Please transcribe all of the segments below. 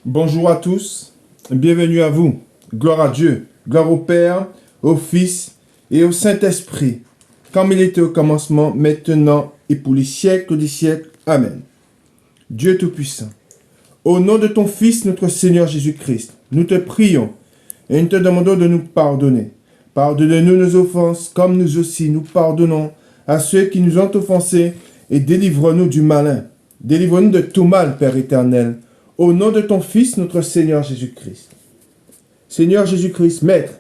Bonjour à tous, bienvenue à vous. Gloire à Dieu, gloire au Père, au Fils et au Saint-Esprit, comme il était au commencement, maintenant et pour les siècles des siècles. Amen. Dieu Tout-Puissant, au nom de ton Fils, notre Seigneur Jésus-Christ, nous te prions et nous te demandons de nous pardonner. Pardonne-nous nos offenses, comme nous aussi nous pardonnons à ceux qui nous ont offensés, et délivre-nous du malin. Délivre-nous de tout mal, Père éternel, au nom de ton Fils, notre Seigneur Jésus-Christ. Seigneur Jésus-Christ, Maître,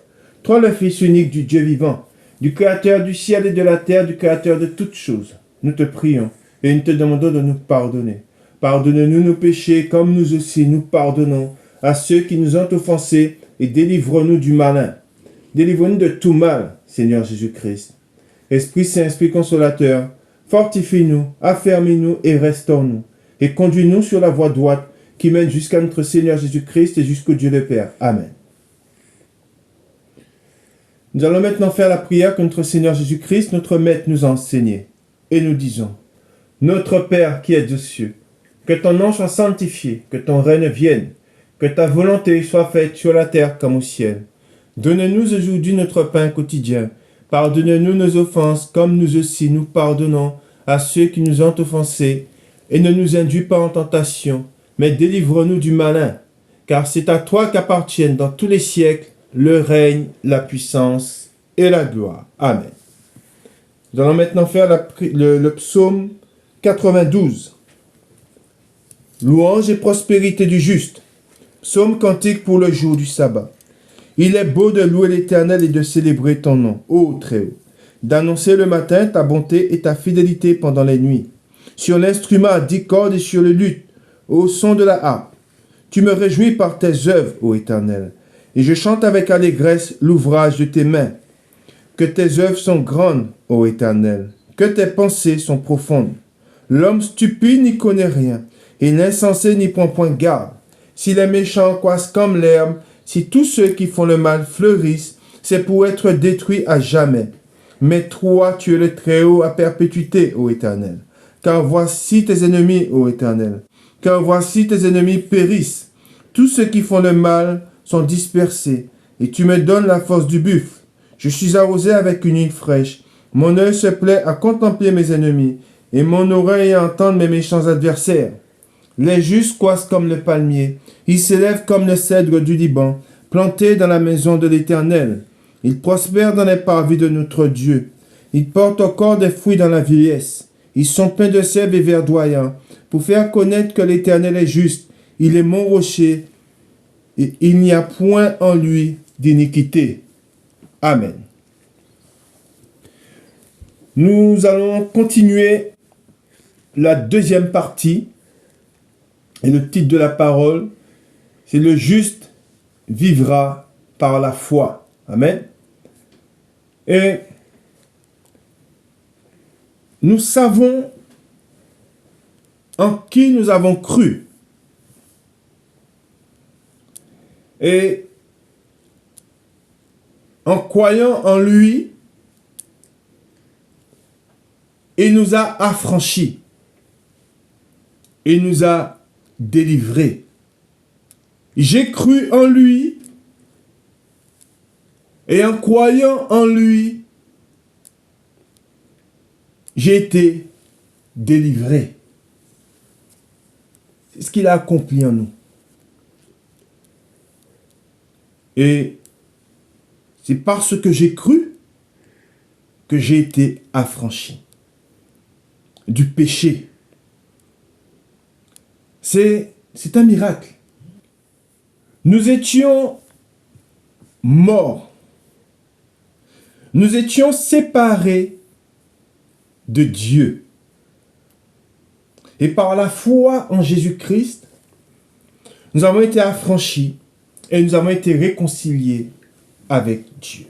toi le Fils unique du Dieu vivant, du Créateur du ciel et de la terre, du Créateur de toutes choses, nous te prions et nous te demandons de nous pardonner. Pardonne-nous nos péchés, comme nous aussi nous pardonnons à ceux qui nous ont offensés, et délivre-nous du malin. Délivre-nous de tout mal, Seigneur Jésus-Christ. Esprit Saint, Esprit Consolateur, fortifie-nous, affermis-nous et restaure-nous, et conduis-nous sur la voie droite qui mène jusqu'à notre Seigneur Jésus-Christ et jusqu'au Dieu le Père. Amen. Nous allons maintenant faire la prière que notre Seigneur Jésus-Christ, notre Maître, nous a enseignée. Et nous disons, Notre Père qui es aux cieux, que ton nom soit sanctifié, que ton règne vienne, que ta volonté soit faite sur la terre comme au ciel. Donne-nous aujourd'hui notre pain quotidien. Pardonne-nous nos offenses, comme nous aussi nous pardonnons à ceux qui nous ont offensés. Et ne nous induis pas en tentation, mais délivre-nous du malin. Car c'est à toi qu'appartiennent dans tous les siècles le règne, la puissance et la gloire. Amen. Nous allons maintenant faire le psaume 92. Louange et prospérité du juste. Psaume cantique pour le jour du sabbat. Il est beau de louer l'Éternel et de célébrer ton nom, ô Très-Haut, d'annoncer le matin ta bonté et ta fidélité pendant les nuits, sur l'instrument à 10 cordes et sur le luth, au son de la harpe. Tu me réjouis par tes œuvres, ô Éternel, et je chante avec allégresse l'ouvrage de tes mains. Que tes œuvres sont grandes, ô Éternel, que tes pensées sont profondes. L'homme stupide n'y connaît rien, et l'insensé n'y prend point garde. Si les méchants croissent comme l'herbe, si tous ceux qui font le mal fleurissent, c'est pour être détruits à jamais. Mais toi, tu es le Très-Haut à perpétuité, ô Éternel. Car voici tes ennemis, ô Éternel. Car voici tes ennemis périssent. Tous ceux qui font le mal sont dispersés, et tu me donnes la force du buffle. Je suis arrosé avec une huile fraîche. Mon œil se plaît à contempler mes ennemis, et mon oreille à entendre mes méchants adversaires. Les justes croissent comme le palmier, ils s'élèvent comme le cèdre du Liban, plantés dans la maison de l'Éternel. Ils prospèrent dans les parvis de notre Dieu. Ils portent encore des fruits dans la vieillesse. Ils sont pleins de sève et verdoyants, pour faire connaître que l'Éternel est juste. Il est mon rocher, et il n'y a point en lui d'iniquité. Amen. Nous allons continuer la deuxième partie. Et le titre de la parole, c'est « Le juste vivra par la foi ». Amen. Et nous savons en qui nous avons cru. Et en croyant en lui, il nous a affranchis. Il nous a délivré. J'ai cru en lui et en croyant en lui, j'ai été délivré. C'est ce qu'il a accompli en nous. Et c'est parce que j'ai cru que j'ai été affranchi du péché. C'est un miracle. Nous étions morts. Nous étions séparés de Dieu. Et par la foi en Jésus-Christ, nous avons été affranchis et nous avons été réconciliés avec Dieu.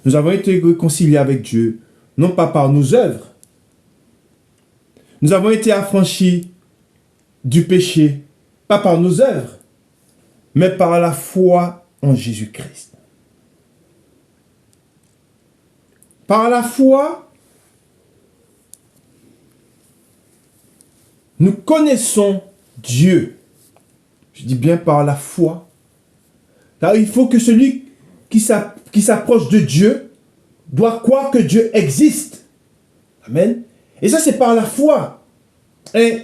Nous avons été réconciliés avec Dieu, non pas par nos œuvres. Nous avons été affranchis du péché, pas par nos œuvres, mais par la foi en Jésus-Christ. Par la foi, nous connaissons Dieu. Je dis bien par la foi. Car il faut que celui qui s'approche de Dieu doit croire que Dieu existe. Amen. Et ça, c'est par la foi. Et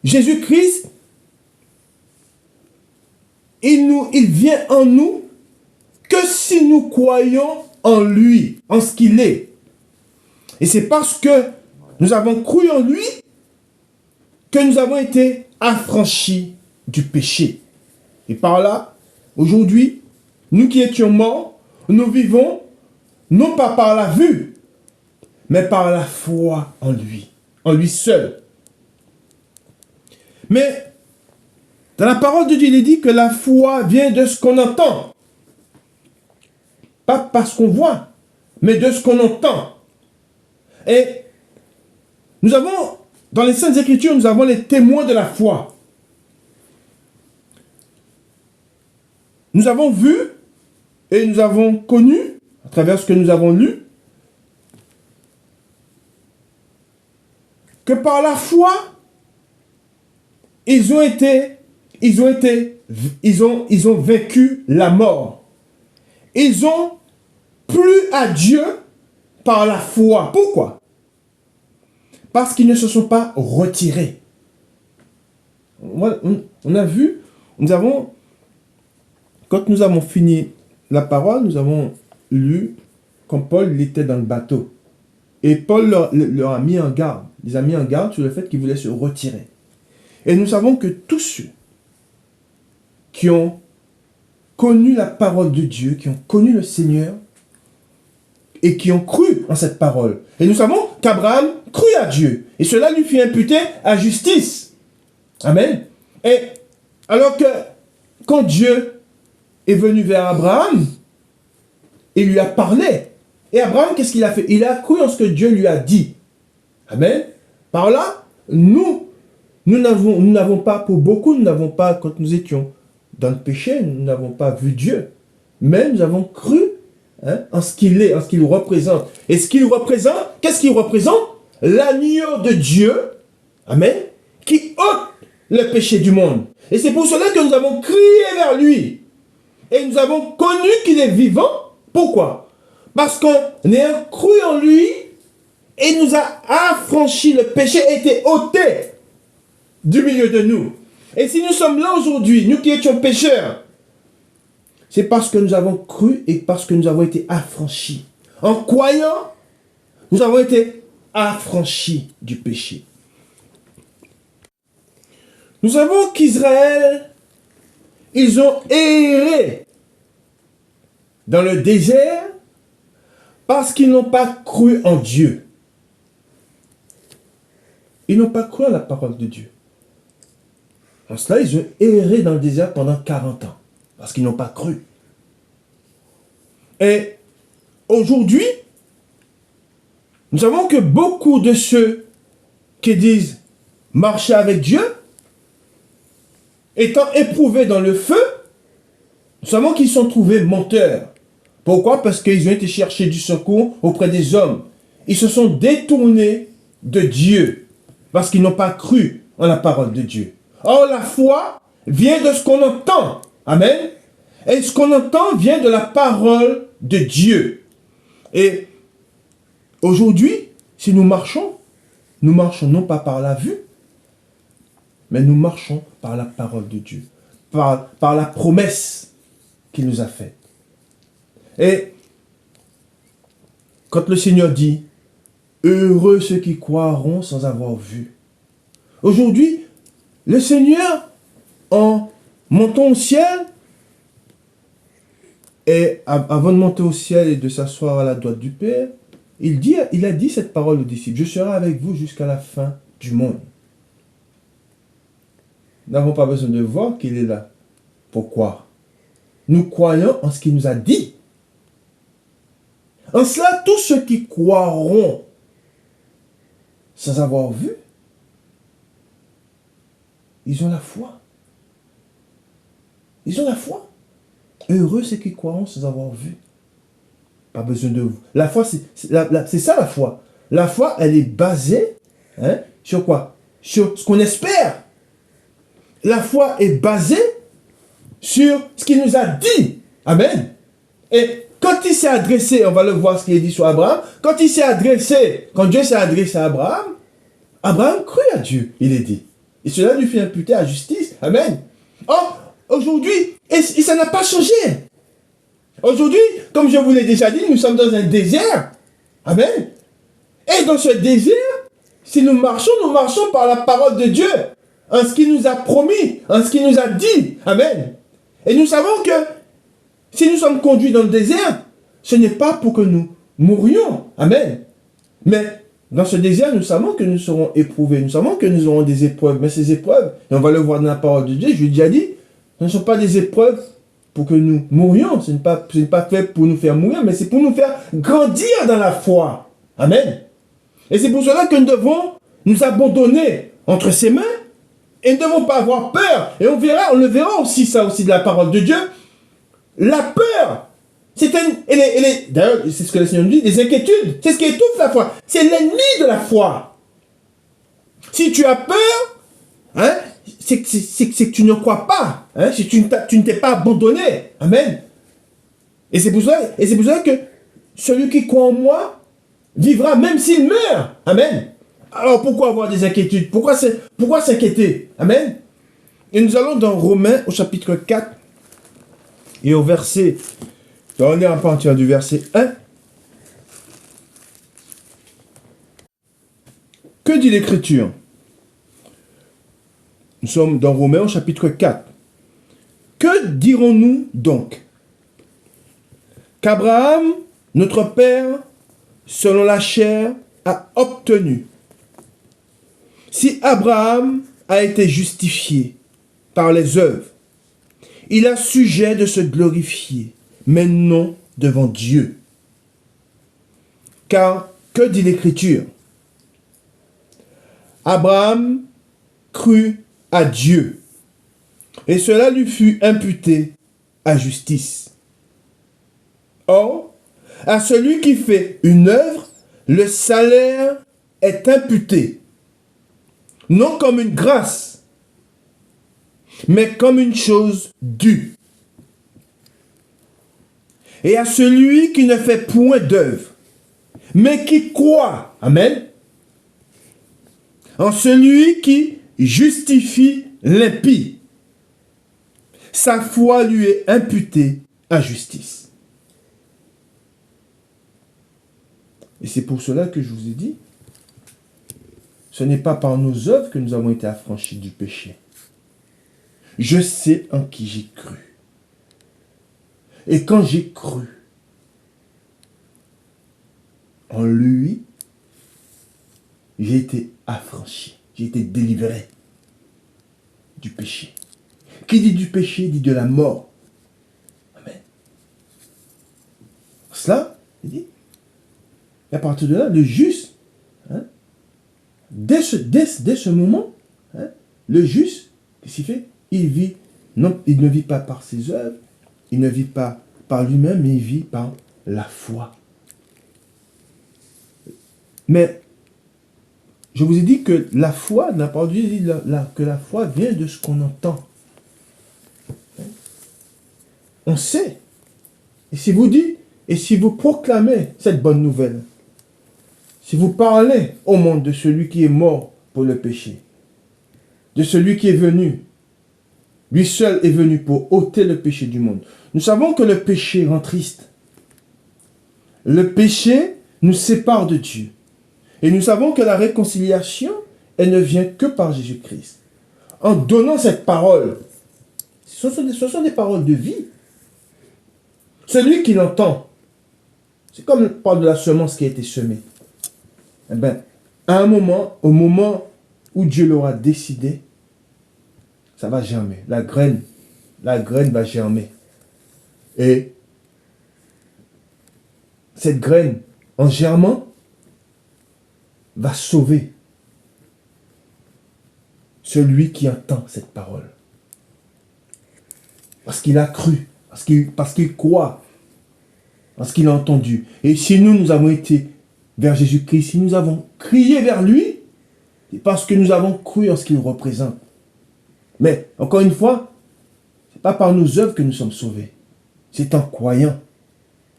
Jésus-Christ, il vient en nous que si nous croyons en lui, en ce qu'il est. Et c'est parce que nous avons cru en lui que nous avons été affranchis du péché. Et par là, aujourd'hui, nous qui étions morts, nous vivons non pas par la vue, mais par la foi en lui seul. Mais dans la parole de Dieu, il est dit que la foi vient de ce qu'on entend. Pas parce qu'on voit, mais de ce qu'on entend. Et nous avons, dans les Saintes Écritures, nous avons les témoins de la foi. Nous avons vu et nous avons connu, à travers ce que nous avons lu, que par la foi, ils ont vaincu la mort. Ils ont plu à Dieu par la foi. Pourquoi? Parce qu'ils ne se sont pas retirés. On a vu, quand nous avons fini la parole, nous avons lu quand Paul était dans le bateau. Et Paul leur a mis en garde, les a mis en garde sur le fait qu'ils voulaient se retirer. Et nous savons que tous ceux qui ont connu la parole de Dieu, qui ont connu le Seigneur, et qui ont cru en cette parole. Et nous savons qu'Abraham crut à Dieu. Et cela lui fit imputer à justice. Amen. Et alors que quand Dieu est venu vers Abraham, il lui a parlé. Et Abraham, qu'est-ce qu'il a fait? Il a cru en ce que Dieu lui a dit. Amen. Par là, nous n'avons pas, pour beaucoup, nous n'avons pas, quand nous étions dans le péché, nous n'avons pas vu Dieu. Mais nous avons cru en ce qu'il est, en ce qu'il représente. Et ce qu'il représente, qu'est-ce qu'il représente? L'agneau de Dieu, amen, qui ôte le péché du monde. Et c'est pour cela que nous avons crié vers lui. Et nous avons connu qu'il est vivant. Pourquoi? Parce qu'on ayant cru en lui, il nous a affranchi, le péché a été ôté du milieu de nous. Et si nous sommes là aujourd'hui, nous qui étions pécheurs, c'est parce que nous avons cru et parce que nous avons été affranchis. En croyant, nous avons été affranchis du péché. Nous savons qu'Israël, ils ont erré dans le désert parce qu'ils n'ont pas cru en Dieu. Ils n'ont pas cru à la parole de Dieu. En cela, ils ont erré dans le désert pendant 40 ans. Parce qu'ils n'ont pas cru. Et aujourd'hui, nous savons que beaucoup de ceux qui disent marcher avec Dieu, étant éprouvés dans le feu, nous savons qu'ils sont trouvés menteurs. Pourquoi? Parce qu'ils ont été chercher du secours auprès des hommes. Ils se sont détournés de Dieu parce qu'ils n'ont pas cru en la parole de Dieu. Or, la foi vient de ce qu'on entend. Amen. Et ce qu'on entend vient de la parole de Dieu. Et aujourd'hui, si nous marchons non pas par la vue, mais nous marchons par la parole de Dieu, par la promesse qu'il nous a faite. Et quand le Seigneur dit, heureux ceux qui croiront sans avoir vu. Aujourd'hui, le Seigneur, en montant au ciel, et avant de monter au ciel et de s'asseoir à la droite du Père, il a dit cette parole aux disciples, je serai avec vous jusqu'à la fin du monde. Nous n'avons pas besoin de voir qu'il est là. Pourquoi? Nous croyons en ce qu'il nous a dit. En cela, tous ceux qui croiront sans avoir vu, ils ont la foi. Ils ont la foi. Heureux ceux qui croiront sans avoir vu. Pas besoin de vous. La foi, c'est ça la foi. La foi, elle est basée sur quoi? Sur ce qu'on espère. la foi est basée sur ce qu'il nous a dit. Amen. Et quand il s'est adressé, on va le voir ce qu'il est dit sur Abraham, quand Dieu s'est adressé à Abraham, Abraham crut à Dieu, il est dit. Et cela lui fait imputer à justice. Amen. Or, aujourd'hui, et ça n'a pas changé. Aujourd'hui, comme je vous l'ai déjà dit, nous sommes dans un désert. Amen. Et dans ce désert, si nous marchons par la parole de Dieu, en ce qu'il nous a promis, en ce qu'il nous a dit. Amen. Et nous savons que si nous sommes conduits dans le désert, ce n'est pas pour que nous mourions. Amen. Mais dans ce désert, nous savons que nous serons éprouvés. Nous savons que nous aurons des épreuves. Mais ces épreuves, et on va le voir dans la parole de Dieu, je lui ai déjà dit, ce ne sont pas des épreuves pour que nous mourions. Ce n'est pas fait pour nous faire mourir, mais c'est pour nous faire grandir dans la foi. Amen. Et c'est pour cela que nous devons nous abandonner entre ses mains et nous ne devons pas avoir peur. Et on le verra aussi, ça aussi de la parole de Dieu. La peur, d'ailleurs, c'est ce que le Seigneur nous dit, les inquiétudes, c'est ce qui étouffe la foi. C'est l'ennemi de la foi. Si tu as peur, hein, c'est que tu ne crois pas. Hein, si tu ne t'es pas abandonné. Amen. Et c'est pour cela que celui qui croit en moi vivra même s'il meurt. Amen. Alors pourquoi avoir des inquiétudes? Pourquoi s'inquiéter? Amen. Et nous allons dans Romains au chapitre 4 et au verset, on est à partir du verset 1. Que dit l'Écriture? Nous sommes dans Romains au chapitre 4. Que dirons-nous donc? Qu'Abraham, notre père, selon la chair, a obtenu. Si Abraham a été justifié par les œuvres, il a sujet de se glorifier, mais non devant Dieu. Car, que dit l'Écriture? Abraham crut à Dieu, et cela lui fut imputé à justice. Or, à celui qui fait une œuvre, le salaire est imputé, non comme une grâce, mais comme une chose due. Et à celui qui ne fait point d'œuvre, mais qui croit, amen, en celui qui justifie l'impie, sa foi lui est imputée à justice. Et c'est pour cela que je vous ai dit, ce n'est pas par nos œuvres que nous avons été affranchis du péché. Je sais en qui j'ai cru. Et quand j'ai cru en lui, j'ai été affranchi, j'ai été délivré du péché. Qui dit du péché dit de la mort. Amen. Cela, il dit, et à partir de là, le juste, hein, dès ce moment, hein, le juste, qu'est-ce qu'il fait? Il vit, non, il ne vit pas par ses œuvres, il ne vit pas par lui-même, mais il vit par la foi. Mais, je vous ai dit que la foi, la parole de Dieu dit que la foi vient de ce qu'on entend. On sait. Et si vous dites, et si vous proclamez cette bonne nouvelle, si vous parlez au monde de celui qui est mort pour le péché, de celui qui est venu, lui seul est venu pour ôter le péché du monde. Nous savons que le péché rend triste. Le péché nous sépare de Dieu. Et nous savons que la réconciliation, elle ne vient que par Jésus-Christ. En donnant cette parole, ce sont des paroles de vie. Celui qui l'entend, c'est comme on parle de la semence qui a été semée. Eh bien, à un moment, au moment où Dieu l'aura décidé, ça va germer. La graine va germer. Et cette graine, en germant, va sauver celui qui entend cette parole. Parce qu'il a cru, parce qu'il croit, parce qu'il a entendu. Et si nous avons été vers Jésus-Christ, si nous avons crié vers lui, c'est parce que nous avons cru en ce qu'il représente. Mais, encore une fois, ce n'est pas par nos œuvres que nous sommes sauvés. C'est en croyant.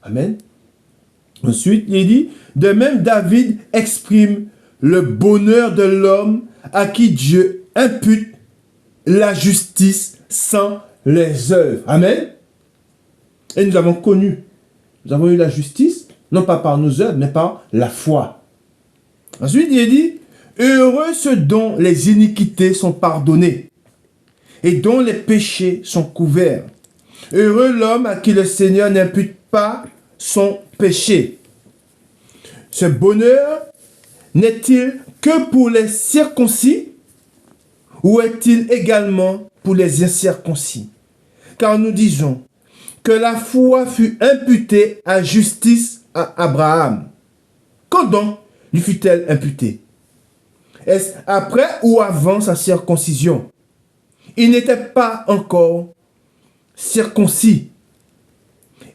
Amen. Ensuite, il dit, de même David exprime le bonheur de l'homme à qui Dieu impute la justice sans les œuvres. Amen. Et nous avons connu, nous avons eu la justice, non pas par nos œuvres, mais par la foi. Ensuite, il dit, heureux ceux dont les iniquités sont pardonnées et dont les péchés sont couverts. Heureux l'homme à qui le Seigneur n'impute pas son péché. Ce bonheur n'est-il que pour les circoncis ou est-il également pour les incirconcis? Car nous disons que la foi fut imputée à justice à Abraham. Quand donc lui fut-elle imputée? Est-ce après ou avant sa circoncision? Il n'était pas encore circoncis.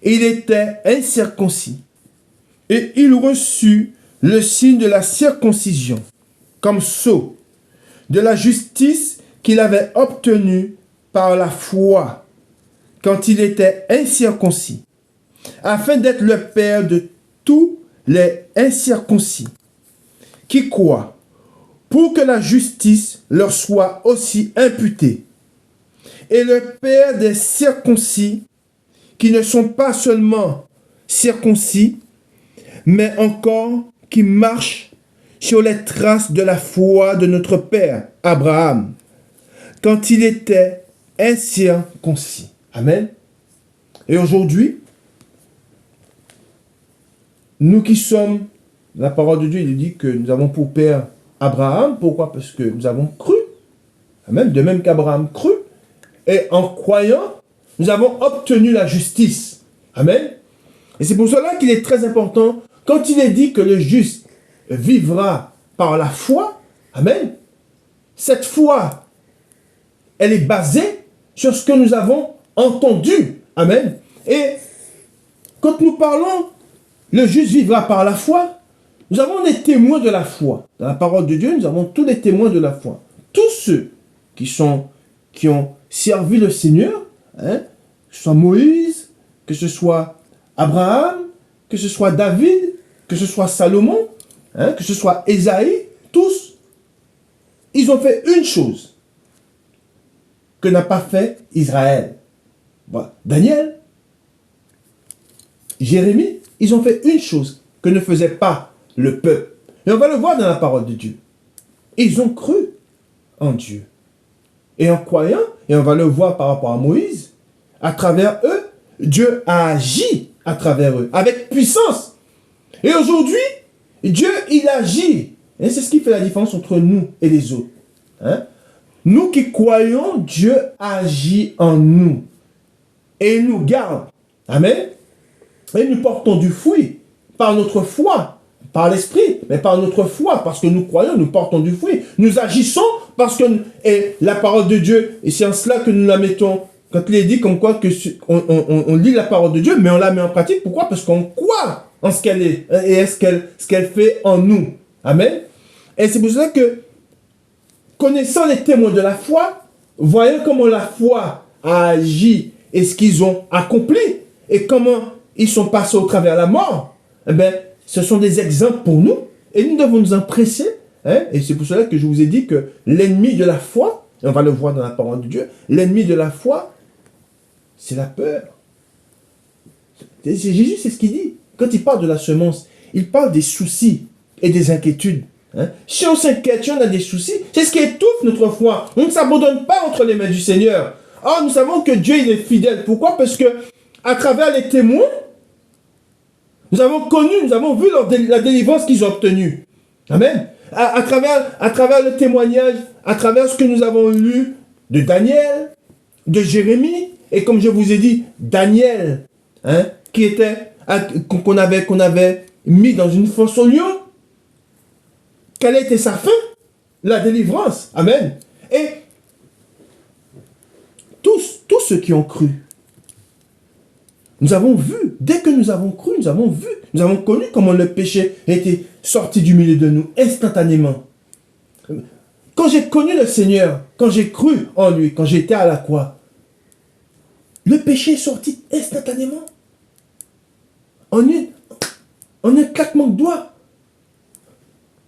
Il était incirconcis. Et il reçut le signe de la circoncision comme sceau de la justice qu'il avait obtenue par la foi quand il était incirconcis, afin d'être le père de tous les incirconcis qui croient, pour que la justice leur soit aussi imputée, et le père des circoncis qui ne sont pas seulement circoncis, mais encore qui marchent sur les traces de la foi de notre père Abraham, quand il était incirconcis. Amen. Et aujourd'hui, nous qui sommes, la parole de Dieu, il dit que nous avons pour père Abraham. Pourquoi? Parce que nous avons cru. Amen. De même qu'Abraham crut. Et en croyant, nous avons obtenu la justice. Amen. Et c'est pour cela qu'il est très important, quand il est dit que le juste vivra par la foi, amen, cette foi, elle est basée sur ce que nous avons entendu. Amen. Et quand nous parlons, le juste vivra par la foi, nous avons des témoins de la foi. Dans la parole de Dieu, nous avons tous les témoins de la foi. Tous ceux qui ont servi le Seigneur, hein, que ce soit Moïse, que ce soit Abraham, que ce soit David, que ce soit Salomon, hein, que ce soit Ésaïe, tous, ils ont fait une chose que n'a pas fait Israël. Voilà. Daniel, Jérémie, ils ont fait une chose que ne faisait pas le peuple. Et on va le voir dans la parole de Dieu. Ils ont cru en Dieu. Et en croyant, et on va le voir par rapport à Moïse, à travers eux, Dieu a agi à travers eux, avec puissance. Et aujourd'hui, Dieu, il agit. Et c'est ce qui fait la différence entre nous et les autres. Hein? Nous qui croyons, Dieu agit en nous. Et il nous garde. Amen. Et nous portons du fruit par notre foi, par l'esprit, mais par notre foi, parce que nous croyons, nous portons du fruit. Nous agissons parce que et la parole de Dieu, et c'est en cela que nous la mettons, quand il est dit comme quoi que on lit la parole de Dieu, mais on la met en pratique. Pourquoi? Parce qu'on croit en ce qu'elle est et ce qu'elle fait en nous. Amen. Et c'est pour ça que, connaissant les témoins de la foi, voyant comment la foi a agi et ce qu'ils ont accompli et comment ils sont passés au travers de la mort, eh bien, ce sont des exemples pour nous et nous devons nous en presser. Hein? Et c'est pour cela que je vous ai dit que l'ennemi de la foi, et on va le voir dans la parole de Dieu, l'ennemi de la foi, c'est la peur. Jésus, c'est ce qu'il dit. Quand il parle de la semence, il parle des soucis et des inquiétudes. Hein? Si on s'inquiète, si on a des soucis, c'est ce qui étouffe notre foi. On ne s'abandonne pas entre les mains du Seigneur. Or, nous savons que Dieu, il est fidèle. Pourquoi? Parce que, à travers les témoins, nous avons connu, nous avons vu la délivrance qu'ils ont obtenue. Amen. À travers le témoignage, à travers ce que nous avons lu de Daniel, de Jérémie, et comme je vous ai dit, Daniel, hein, qu'on avait mis dans une fosse au lion. Quelle était sa fin? La délivrance. Amen. Et tous ceux qui ont cru, nous avons vu, dès que nous avons cru, nous avons vu, nous avons connu comment le péché était sorti du milieu de nous instantanément. quand j'ai connu le Seigneur, quand j'ai cru en lui, quand j'étais à la croix, le péché est sorti instantanément. En un claquement de doigts.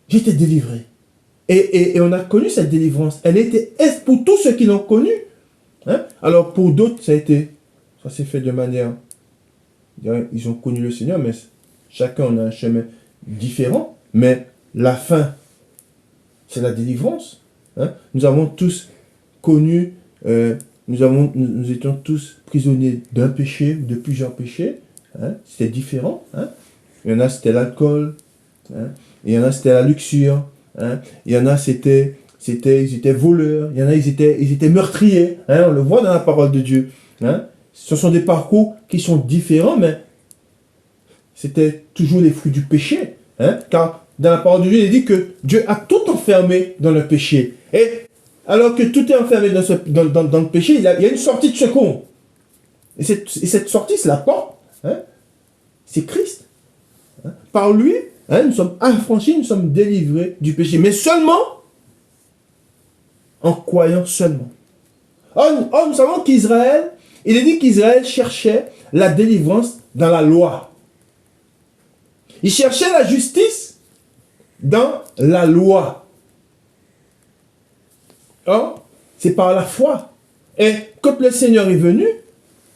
J'étais délivré. Et on a connu cette délivrance. Elle était pour tous ceux qui l'ont connue. Hein? Alors pour d'autres, ça s'est fait de manière... Ils ont connu le Seigneur, mais chacun a un chemin différent. Mais la fin, c'est la délivrance. Hein? Nous avons tous connu, nous étions tous prisonniers d'un péché, de plusieurs péchés. Hein? C'était différent. Hein? Il y en a, c'était l'alcool. Hein? Il y en a, c'était la luxure. Hein? Il y en a, ils étaient voleurs. Il y en a, ils étaient meurtriers. Hein? On le voit dans la parole de Dieu. Hein? Ce sont des parcours qui sont différents, mais c'était toujours les fruits du péché. Hein? Car dans la parole de Dieu, il dit que Dieu a tout enfermé dans le péché. Et alors que tout est enfermé dans le péché, il y a une sortie de secours. Et cette sortie, c'est la porte. Hein? C'est Christ. Hein? Par lui, hein, nous sommes affranchis, nous sommes délivrés du péché. Mais seulement en croyant seulement. Or, nous savons qu'Israël, il est dit qu'Israël cherchait la délivrance dans la loi. Il cherchait la justice dans la loi. Or, c'est par la foi. Et quand le Seigneur est venu,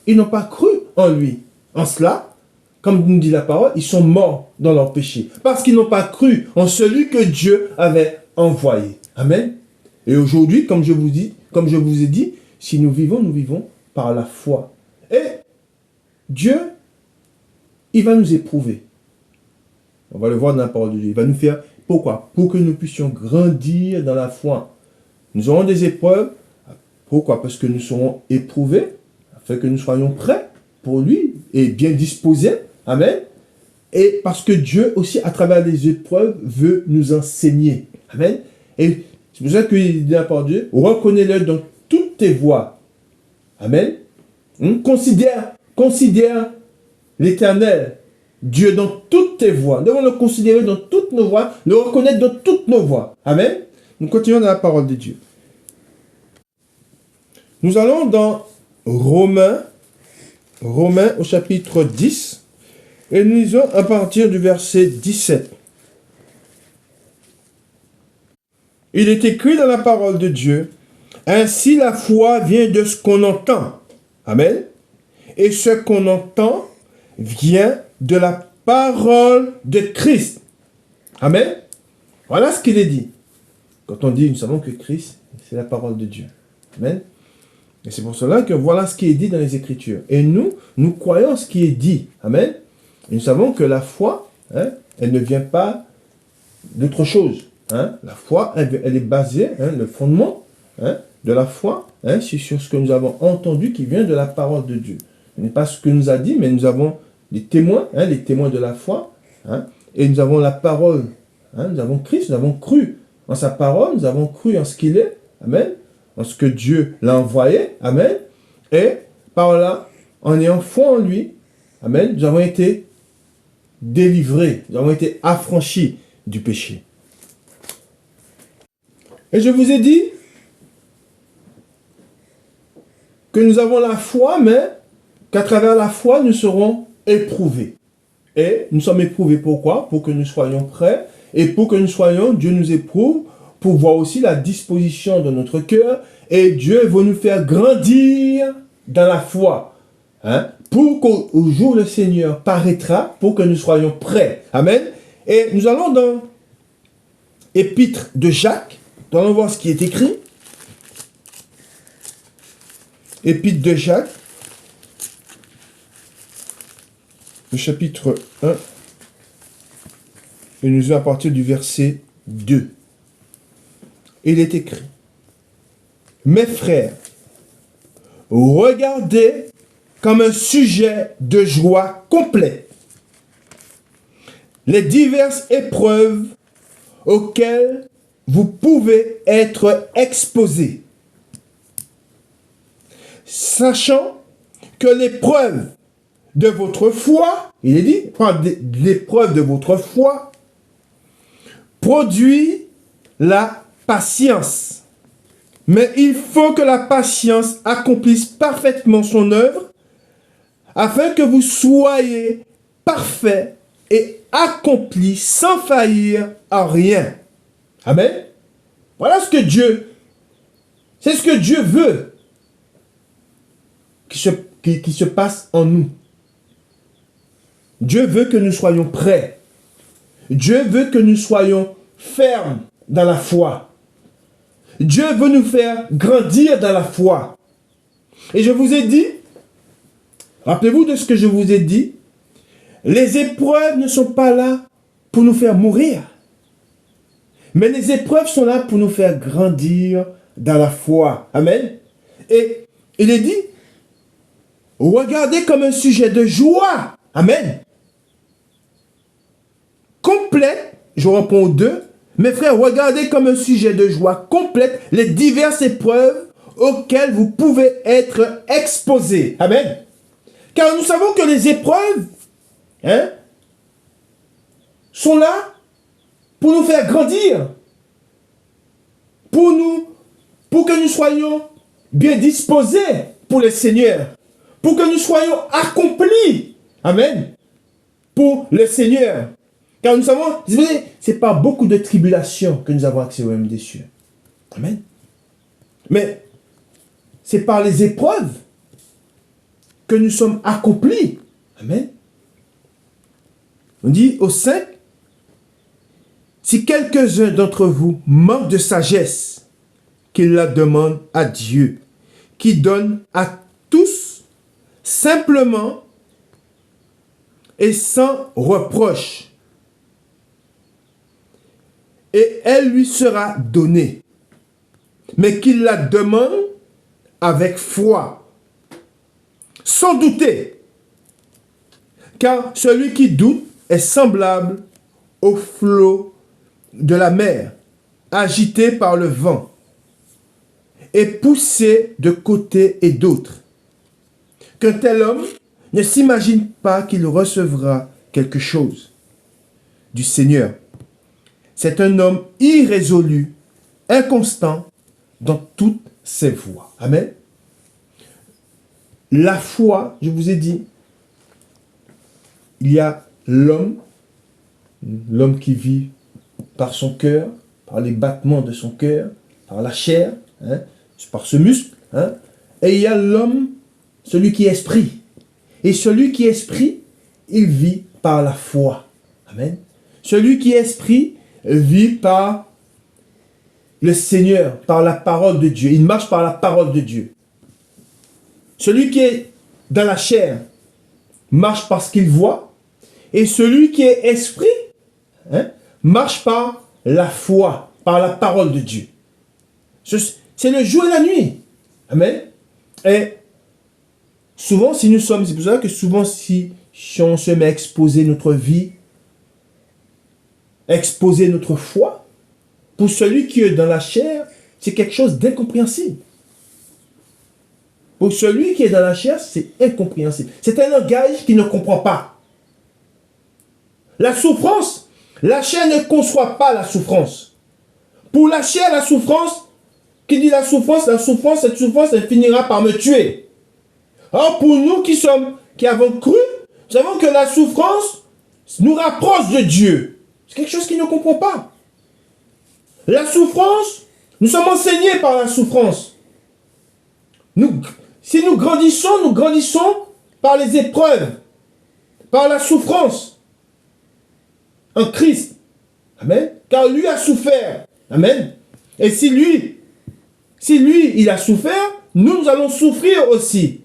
ils n'ont pas cru en lui. En cela, comme nous dit la parole, ils sont morts dans leur péché. Parce qu'ils n'ont pas cru en celui que Dieu avait envoyé. Amen. Et aujourd'hui, comme je vous ai dit, si nous vivons par la foi. Et Dieu, il va nous éprouver. On va le voir dans la parole de Dieu. Il va nous faire, pourquoi? Pour que nous puissions grandir dans la foi. Nous aurons des épreuves. Pourquoi? Parce que nous serons éprouvés, afin que nous soyons prêts pour lui et bien disposés. Amen. Et parce que Dieu aussi, à travers les épreuves, veut nous enseigner. Amen. Et c'est pour ça qu'il dit dans la parole de Dieu, reconnais-le dans toutes tes voies. Amen. Considère l'Éternel, Dieu dans toutes tes voies. Nous devons le considérer dans toutes nos voies, le reconnaître dans toutes nos voies. Amen. Nous continuons dans la parole de Dieu. Nous allons dans Romains au chapitre 10, et nous lisons à partir du verset 17. Il est écrit dans la parole de Dieu, « Ainsi la foi vient de ce qu'on entend. » Amen. Et ce qu'on entend vient de la parole de Christ. Amen. Voilà ce qu'il est dit. Quand on dit, nous savons que Christ, c'est la parole de Dieu. Amen. Et c'est pour cela que voilà ce qui est dit dans les Écritures. Et nous croyons ce qui est dit. Amen. Et nous savons que la foi, hein, elle ne vient pas d'autre chose. Hein. La foi, elle est basée, hein, le fondement, hein, de la foi, hein, c'est sur ce que nous avons entendu qui vient de la parole de Dieu. Ce n'est pas ce que nous a dit, mais nous avons les témoins, hein, les témoins de la foi, hein, et nous avons la parole, hein, nous avons Christ, nous avons cru en sa parole, nous avons cru en ce qu'il est, amen, en ce que Dieu l'a envoyé, amen, et par là, en ayant foi en lui, amen, nous avons été délivrés, nous avons été affranchis du péché. Et je vous ai dit que nous avons la foi, mais qu'à travers la foi, nous serons éprouvés. Et nous sommes éprouvés pourquoi? Pour que nous soyons prêts et pour que nous soyons, Dieu nous éprouve, pour voir aussi la disposition de notre cœur. Et Dieu veut nous faire grandir dans la foi. Hein? Pour qu'au jour où le Seigneur paraîtra, pour que nous soyons prêts. Amen. Et nous allons dans l'épître de Jacques. Nous allons voir ce qui est écrit. Épître de Jacques, le chapitre 1, et nous allons à partir du verset 2. Il est écrit, « Mes frères, regardez comme un sujet de joie complète les diverses épreuves auxquelles vous pouvez être exposés, sachant que l'épreuve de votre foi, il est dit, l'épreuve de votre foi produit la patience. Mais il faut que la patience accomplisse parfaitement son œuvre, afin que vous soyez parfaits et accomplis sans faillir en rien. Amen. Voilà ce que Dieu, c'est ce que Dieu veut qui se passe en nous. Dieu veut que nous soyons prêts. Dieu veut que nous soyons fermes dans la foi. Dieu veut nous faire grandir dans la foi. Et je vous ai dit, rappelez-vous de ce que je vous ai dit, les épreuves ne sont pas là pour nous faire mourir. Mais les épreuves sont là pour nous faire grandir dans la foi. Amen. Et il est dit, regardez comme un sujet de joie. Amen. Complète, je reprends aux deux, mes frères, regardez comme un sujet de joie complète les diverses épreuves auxquelles vous pouvez être exposés. Amen. Car nous savons que les épreuves sont là pour nous faire grandir, pour que nous soyons bien disposés pour le Seigneur, pour que nous soyons accomplis. Amen. Pour le Seigneur. Car nous savons, c'est par beaucoup de tribulations que nous avons accès au royaume des cieux. Amen. Mais c'est par les épreuves que nous sommes accomplis. Amen. On dit au 5, si quelques-uns d'entre vous manquent de sagesse, qu'ils la demandent à Dieu, qui donne à tous simplement et sans reproche. Et elle lui sera donnée. Mais qu'il la demande avec foi, sans douter. Car celui qui doute est semblable au flot de la mer, agité par le vent, et poussé de côté et d'autre. Qu'un tel homme ne s'imagine pas qu'il recevra quelque chose du Seigneur. C'est un homme irrésolu, inconstant dans toutes ses voies. Amen. La foi, je vous ai dit, il y a l'homme qui vit par son cœur, par les battements de son cœur, par la chair, par ce muscle. Et il y a l'homme, celui qui est esprit. Et celui qui est esprit, il vit par la foi. Amen. Celui qui est esprit vit par le Seigneur, par la parole de Dieu. Il marche par la parole de Dieu. Celui qui est dans la chair marche par ce qu'il voit. Et celui qui est esprit marche par la foi, par la parole de Dieu. C'est le jour et la nuit. Amen. Et souvent, c'est pour ça que souvent, si on se met à exposer notre vie, exposer notre foi, pour celui qui est dans la chair, c'est quelque chose d'incompréhensible. Pour celui qui est dans la chair, c'est incompréhensible. C'est un langage qu'il ne comprend pas. La souffrance, la chair ne conçoit pas la souffrance. Pour la chair, la souffrance, qui dit cette souffrance, elle finira par me tuer. Or, pour nous qui avons cru, nous savons que la souffrance nous rapproche de Dieu. C'est quelque chose qu'il ne comprend pas. La souffrance, nous sommes enseignés par la souffrance. Si nous grandissons par les épreuves, par la souffrance en Christ. Amen. Car lui a souffert. Amen. Et si lui, il a souffert, nous allons souffrir aussi.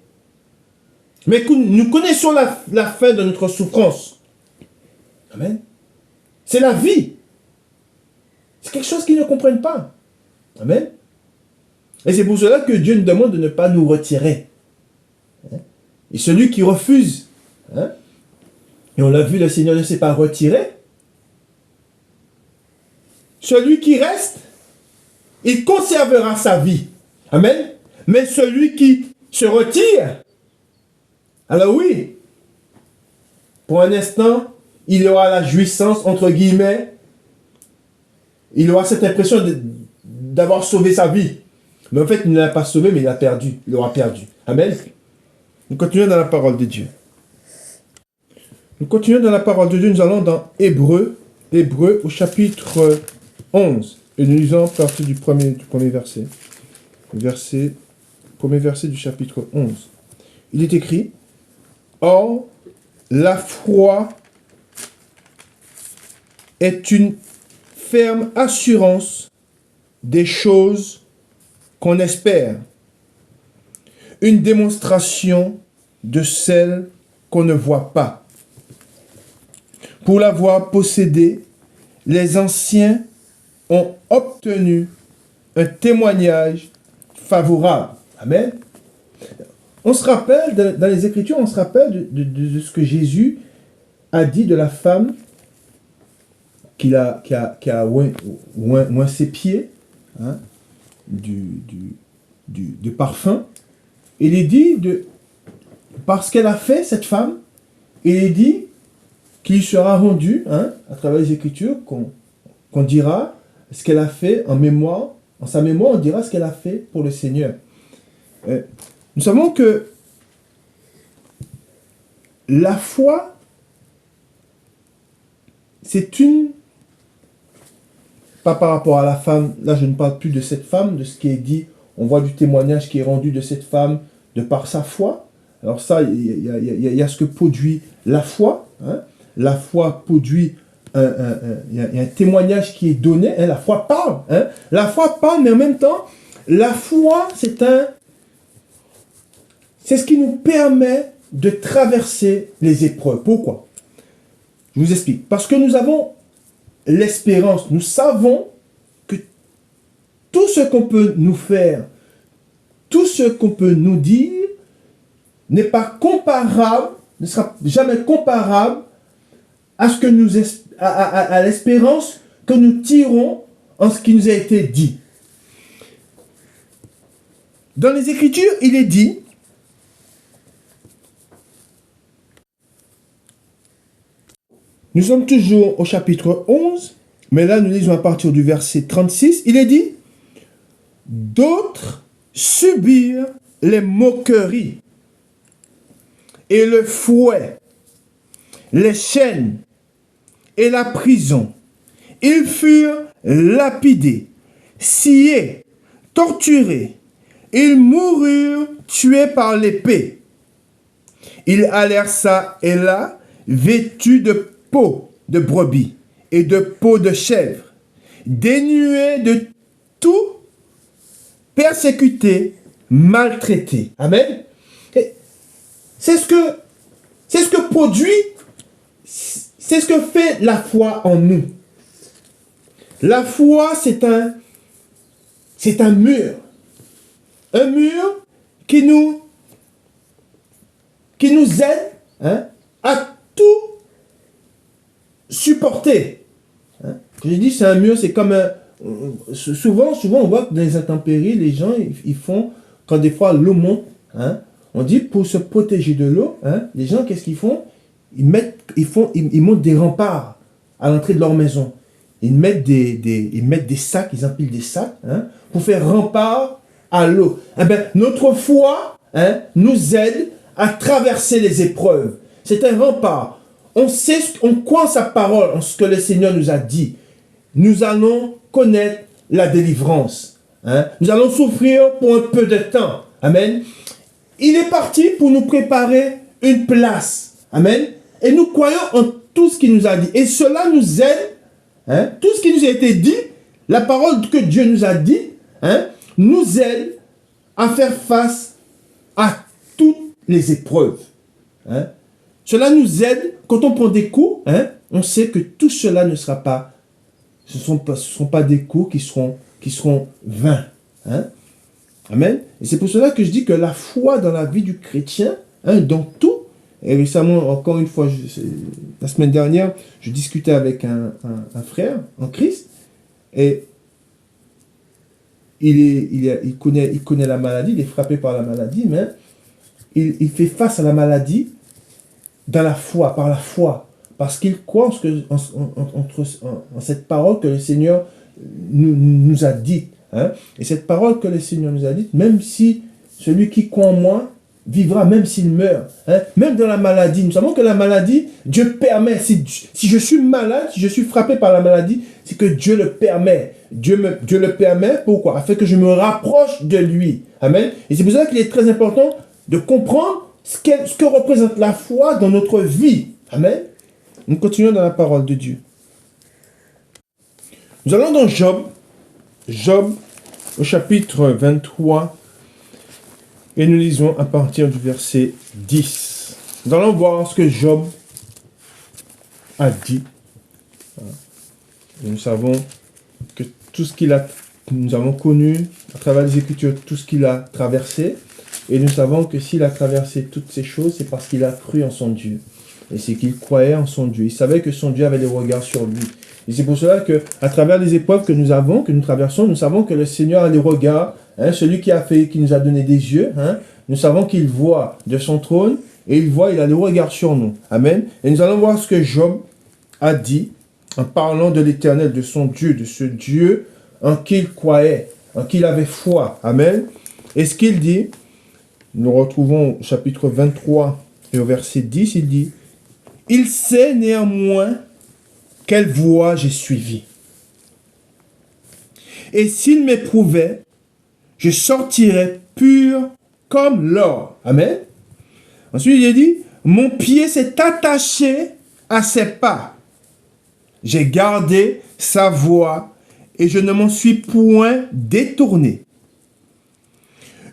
Mais nous connaissons la fin de notre souffrance. Amen. C'est la vie. C'est quelque chose qu'ils ne comprennent pas. Amen. Et c'est pour cela que Dieu nous demande de ne pas nous retirer. Et celui qui refuse, et on l'a vu, le Seigneur ne s'est pas retiré. Celui qui reste, il conservera sa vie. Amen. Mais celui qui se retire, alors oui, pour un instant, il aura la jouissance, entre guillemets, il aura cette impression d'avoir sauvé sa vie. Mais en fait, il ne l'a pas sauvé, mais il l'a perdu. Il l'aura perdu. Amen. Nous continuons dans la parole de Dieu. Nous continuons dans la parole de Dieu. Nous allons dans Hébreux au chapitre 11. Et nous lisons à partir du premier verset. Premier verset du chapitre 11. Il est écrit, « Or, la foi est une ferme assurance des choses qu'on espère, une démonstration de celles qu'on ne voit pas. Pour l'avoir possédée, les anciens ont obtenu un témoignage favorable. » Amen. On se rappelle, dans les Écritures, on se rappelle de ce que Jésus a dit de la femme qui a oint ses pieds, hein, du parfum. Il est dit, parce qu'elle a fait, cette femme, il est dit qu'il sera rendu, hein, à travers les Écritures, qu'on dira ce qu'elle a fait en sa mémoire, on dira ce qu'elle a fait pour le Seigneur. Nous savons que la foi, c'est pas par rapport à la femme, là je ne parle plus de cette femme, de ce qui est dit, on voit du témoignage qui est rendu de cette femme de par sa foi. Alors ça, il y a ce que produit la foi, hein. La foi produit il y a un témoignage qui est donné, hein. La foi parle, hein. La foi parle, mais en même temps, la foi, c'est ce qui nous permet de traverser les épreuves. Pourquoi? Je vous explique. Parce que nous avons l'espérance. Nous savons que tout ce qu'on peut nous faire, tout ce qu'on peut nous dire, n'est pas comparable, ne sera jamais comparable à ce que à l'espérance que nous tirons en ce qui nous a été dit. Dans les Écritures, il est dit, nous sommes toujours au chapitre 11, mais là nous lisons à partir du verset 36, il est dit, d'autres subirent les moqueries et le fouet, les chaînes et la prison. Ils furent lapidés, sciés, torturés. Ils moururent tués par l'épée. Ils allèrent ça et là, vêtus de peau de brebis et de peau de chèvre, dénués de tout, persécutés, maltraités. Amen. C'est ce que produit, c'est ce que fait la foi en nous. La foi, c'est un mur. Un mur qui nous aide, hein, à tout supporter. Hein. Je dis c'est un mur, c'est comme un... Souvent on voit que dans les intempéries, les gens, ils font, quand des fois l'eau monte, hein, on dit pour se protéger de l'eau, hein, les gens, qu'est-ce qu'ils font? Ils montent des remparts à l'entrée de leur maison. Ils mettent des sacs, ils empilent des sacs, hein, pour faire rempart à l'eau. Eh bien, notre foi, hein, nous aide à traverser les épreuves. C'est un rempart. On croit en sa parole, en ce que le Seigneur nous a dit. Nous allons connaître la délivrance. Hein. Nous allons souffrir pour un peu de temps. Amen. Il est parti pour nous préparer une place. Amen. Et nous croyons en tout ce qu'il nous a dit. Et cela nous aide, hein, tout ce qui nous a été dit, la parole que Dieu nous a dit, hein, nous aide à faire face à toutes les épreuves. Hein. Cela nous aide, quand on prend des coups, hein, on sait que tout cela ne sera pas, ce ne sont pas des coups qui seront vains. Hein. Amen. Et c'est pour cela que je dis que la foi dans la vie du chrétien, hein, dans tout, et récemment, encore une fois, la semaine dernière, je discutais avec un frère en Christ, et il connaît la maladie, il est frappé par la maladie, mais il fait face à la maladie dans la foi, par la foi, parce qu'il croit en cette parole que le Seigneur nous a dit. Hein? Et cette parole que le Seigneur nous a dite, même si celui qui croit en moi vivra même s'il meurt. Hein? Même dans la maladie, nous savons que la maladie, Dieu permet. Si je suis malade, si je suis frappé par la maladie, c'est que Dieu le permet. Dieu le permet, pourquoi? Afin que je me rapproche de lui. Amen. Et c'est pour ça qu'il est très important de comprendre ce que représente la foi dans notre vie. Amen. Nous continuons dans la parole de Dieu. Nous allons dans Job. Job, au chapitre 23. Et nous lisons à partir du verset 10. Nous allons voir ce que Job a dit. Et nous savons que tout ce nous avons connu à travers les Écritures, tout ce qu'il a traversé. Et nous savons que s'il a traversé toutes ces choses, c'est parce qu'il a cru en son Dieu. Et c'est qu'il croyait en son Dieu. Il savait que son Dieu avait des regards sur lui. Et c'est pour cela qu'à travers les épreuves que nous traversons, nous savons que le Seigneur a des regards. Hein, celui qui nous a donné des yeux, hein, nous savons qu'il voit de son trône et il a des regards sur nous. Amen. Et nous allons voir ce que Job a dit en parlant de l'Éternel, de son Dieu, de ce Dieu en qui il croyait, en qui il avait foi. Amen. Et ce qu'il dit, nous retrouvons au chapitre 23 et au verset 10, il dit « Il sait néanmoins quelle voie j'ai suivie. Et s'il m'éprouvait, je sortirais pur comme l'or. » Amen. Ensuite, il dit « Mon pied s'est attaché à ses pas. J'ai gardé sa voie et je ne m'en suis point détourné.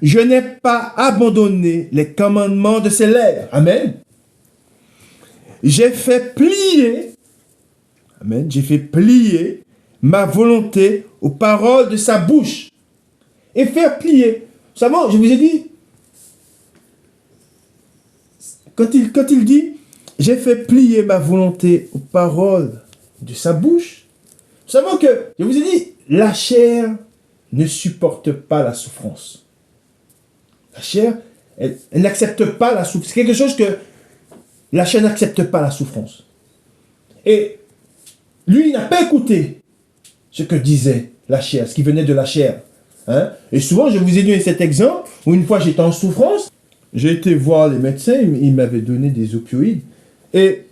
Je n'ai pas abandonné les commandements de ses lèvres. » Amen. J'ai fait plier, amen, j'ai fait plier ma volonté aux paroles de sa bouche. Et faire plier. Vous savez, je vous ai dit, quand il dit, j'ai fait plier ma volonté aux paroles de sa bouche, nous savons que, je vous ai dit, la chair ne supporte pas la souffrance. La chair, elle n'accepte pas la souffrance. C'est quelque chose que la chair n'accepte pas la souffrance. Et lui, il n'a pas écouté ce que disait la chair, ce qui venait de la chair. Hein? Et souvent, je vous ai donné cet exemple où une fois j'étais en souffrance, j'ai été voir les médecins, ils m'avaient donné des opioïdes. Et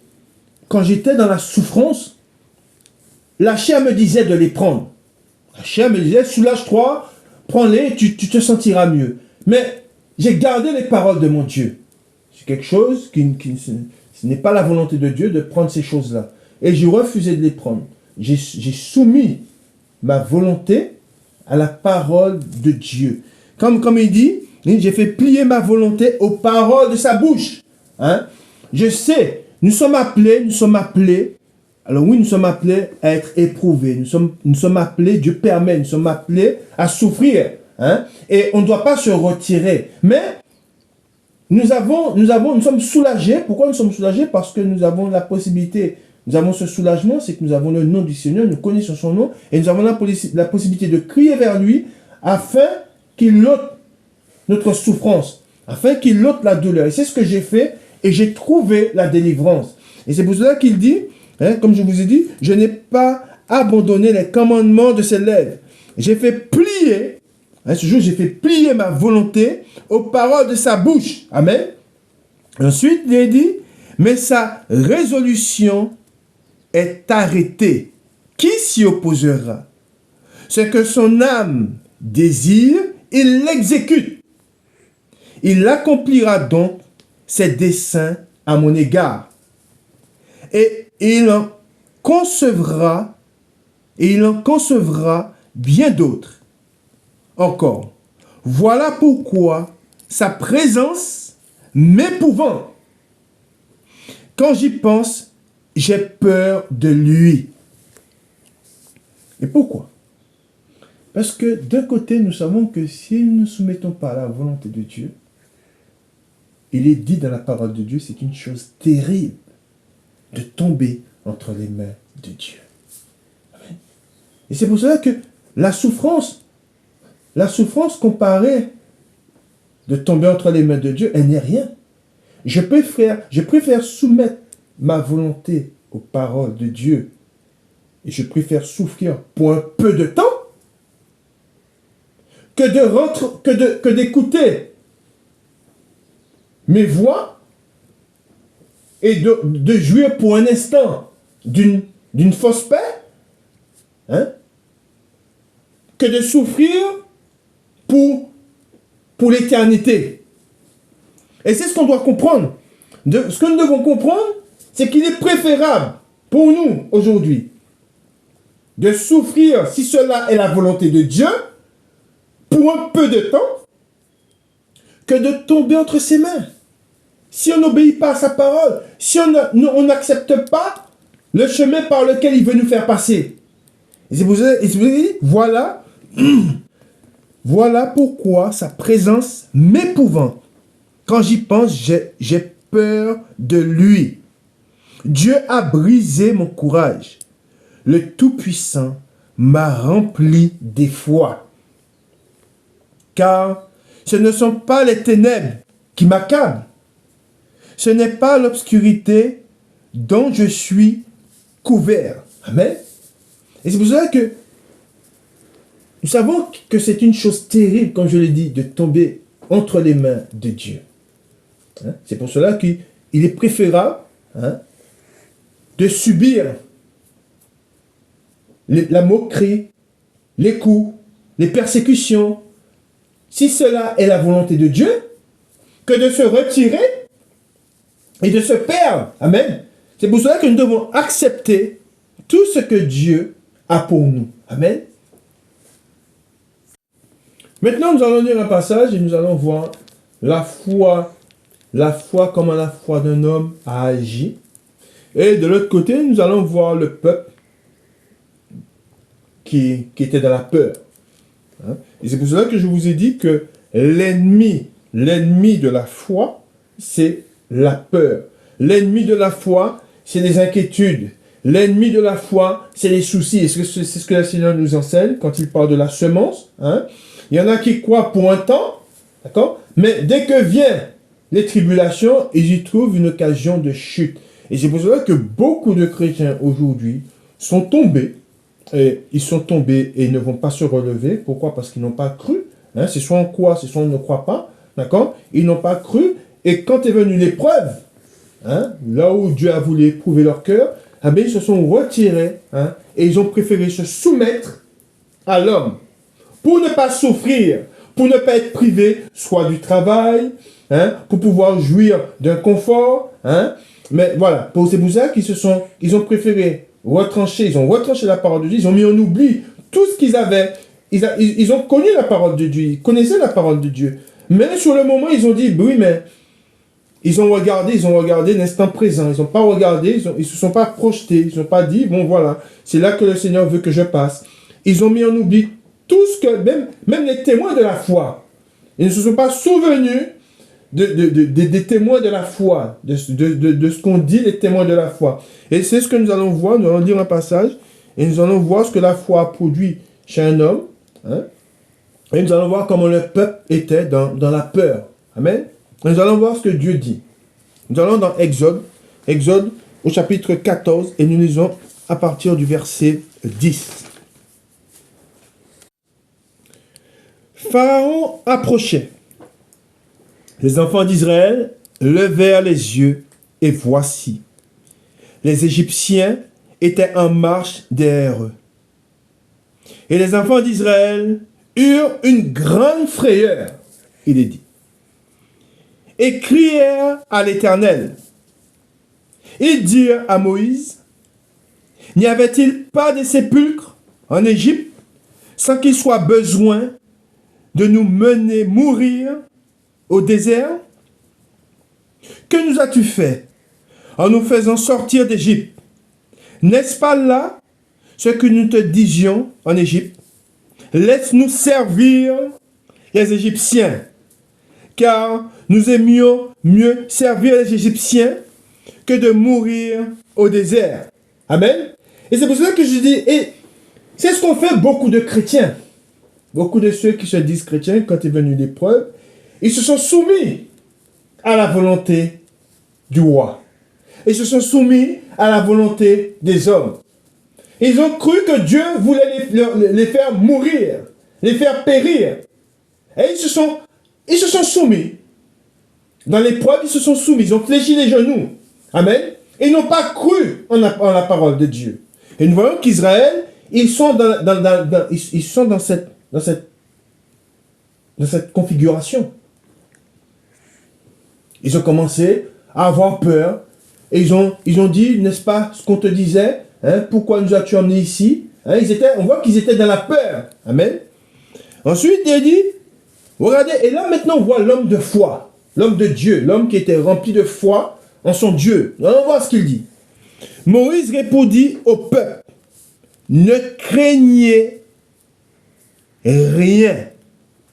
quand j'étais dans la souffrance, la chair me disait de les prendre. La chair me disait, soulage-toi, prends-les, tu te sentiras mieux. Mais j'ai gardé les paroles de mon Dieu. C'est quelque chose ce n'est pas la volonté de Dieu de prendre ces choses-là. Et j'ai refusé de les prendre. J'ai soumis ma volonté à la parole de Dieu. Comme il dit, j'ai fait plier ma volonté aux paroles de sa bouche. Hein? Je sais, nous sommes appelés, alors oui, nous sommes appelés à être éprouvés. Nous sommes appelés, Dieu permet, nous sommes appelés à souffrir. Hein? Et on ne doit pas se retirer. Mais nous sommes soulagés. Pourquoi nous sommes soulagés? Parce que nous avons la possibilité. Nous avons ce soulagement, c'est que nous avons le nom du Seigneur, nous connaissons son nom, et nous avons la possibilité de crier vers lui afin qu'il ôte notre souffrance, afin qu'il ôte la douleur. Et c'est ce que j'ai fait, et j'ai trouvé la délivrance. Et c'est pour cela qu'il dit, hein, comme je vous ai dit, je n'ai pas abandonné les commandements de ses lèvres. J'ai fait plier, hein, ce jour j'ai fait plier ma volonté aux paroles de sa bouche. Amen. Ensuite, il est dit, mais sa résolution est arrêtée. Qui s'y opposera? Ce que son âme désire, il l'exécute. Il accomplira donc ses desseins à mon égard. Et il en concevra bien d'autres. Encore. Voilà pourquoi sa présence m'épouvante. Quand j'y pense, j'ai peur de lui. Et pourquoi? Parce que d'un côté, nous savons que si nous ne nous soumettons pas à la volonté de Dieu, il est dit dans la parole de Dieu, c'est une chose terrible de tomber entre les mains de Dieu. Amen. Et c'est pour cela que la souffrance comparée de tomber entre les mains de Dieu, elle n'est rien. Je préfère soumettre ma volonté aux paroles de Dieu et je préfère souffrir pour un peu de temps que d'écouter mes voix et de jouir pour un instant d'une fausse paix, hein, que de souffrir pour l'éternité. Et c'est ce qu'on doit comprendre. Ce que nous devons comprendre, c'est qu'il est préférable pour nous aujourd'hui de souffrir, si cela est la volonté de Dieu, pour un peu de temps, que de tomber entre ses mains. Si on n'obéit pas à sa parole, si on n'accepte pas le chemin par lequel il veut nous faire passer. Et vous avez, voilà, voilà pourquoi sa présence m'épouvante. Quand j'y pense, j'ai peur de lui. Dieu a brisé mon courage. Le Tout-Puissant m'a rempli d'effroi. Car ce ne sont pas les ténèbres qui m'accablent. Ce n'est pas l'obscurité dont je suis couvert. Amen. Et c'est pour cela que nous savons que c'est une chose terrible, comme je l'ai dit, de tomber entre les mains de Dieu. Hein? C'est pour cela qu'il est préférable, hein, de subir la moquerie, les coups, les persécutions, si cela est la volonté de Dieu, que de se retirer et de se perdre. Amen. C'est pour cela que nous devons accepter tout ce que Dieu a pour nous. Amen. Maintenant, nous allons lire un passage et nous allons voir la foi, comment la foi d'un homme a agi. Et de l'autre côté, nous allons voir le peuple qui était dans la peur. Hein? Et c'est pour cela que je vous ai dit que l'ennemi de la foi, c'est la peur. L'ennemi de la foi, c'est les inquiétudes. L'ennemi de la foi, c'est les soucis. Et c'est ce que le Seigneur nous enseigne quand il parle de la semence. Hein? Il y en a qui croient pour un temps, d'accord? Mais dès que viennent les tribulations, ils y trouvent une occasion de chute. Et c'est pour cela que beaucoup de chrétiens aujourd'hui sont tombés. Et ils sont tombés et ne vont pas se relever. Pourquoi? Parce qu'ils n'ont pas cru. Hein? C'est soit on croit, c'est soit on ne croit pas. D'accord? Ils n'ont pas cru. Et quand est venue l'épreuve, hein, là où Dieu a voulu éprouver leur cœur, eh bien, ils se sont retirés, hein, et ils ont préféré se soumettre à l'homme pour ne pas souffrir, pour ne pas être privés soit du travail, hein, pour pouvoir jouir d'un confort. Hein, mais voilà, c'est pour ça ils ont préféré retrancher, ils ont retranché la parole de Dieu, ils ont mis en oubli tout ce qu'ils avaient. Ils ont connu la parole de Dieu, ils connaissaient la parole de Dieu. Mais sur le moment, ils ont dit, oui, mais ils ont regardé l'instant présent. Ils n'ont pas regardé, ils ne se sont pas projetés, ils n'ont pas dit, bon voilà, c'est là que le Seigneur veut que je passe. Ils ont mis en oubli tout ce que, même les témoins de la foi, ils ne se sont pas souvenus des témoins de la foi, de ce qu'ont dit les témoins de la foi. Et c'est ce que nous allons voir, nous allons lire un passage, et nous allons voir ce que la foi a produit chez un homme, hein, et nous allons voir comment le peuple était dans la peur. Amen. Et nous allons voir ce que Dieu dit. Nous allons dans Exode au chapitre 14, et nous lisons à partir du verset 10. Pharaon approchait. Les enfants d'Israël levèrent les yeux, et voici, les Égyptiens étaient en marche derrière eux. Et les enfants d'Israël eurent une grande frayeur, il est dit, et crièrent à l'Éternel. Ils dirent à Moïse, n'y avait-il pas de sépulcres en Égypte, sans qu'il soit besoin de nous mener mourir au désert? Que nous as-tu fait en nous faisant sortir d'Égypte? N'est-ce pas là ce que nous te disions en Égypte? Laisse-nous servir les Égyptiens, car nous aimions mieux servir les Égyptiens que de mourir au désert. Amen. Et c'est pour cela que je dis, et c'est ce qu'ont fait beaucoup de chrétiens. Beaucoup de ceux qui se disent chrétiens, quand est venue l'épreuve, ils se sont soumis à la volonté du roi. Ils se sont soumis à la volonté des hommes. Ils ont cru que Dieu voulait les faire mourir, les faire périr. Et ils se sont soumis. Dans l'épreuve, ils se sont soumis. Ils ont fléchi les genoux. Amen. Et ils n'ont pas cru en la parole de Dieu. Et nous voyons qu'Israël, ils sont dans cette configuration. Ils ont commencé à avoir peur. Et ils ont dit, n'est-ce pas, ce qu'on te disait, hein, pourquoi nous as-tu emmenés ici, hein, on voit qu'ils étaient dans la peur. Amen. Ensuite, il dit, regardez, et là maintenant on voit l'homme de foi, l'homme de Dieu, l'homme qui était rempli de foi en son Dieu. On va voir ce qu'il dit. Moïse répondit au peuple, ne craignez rien,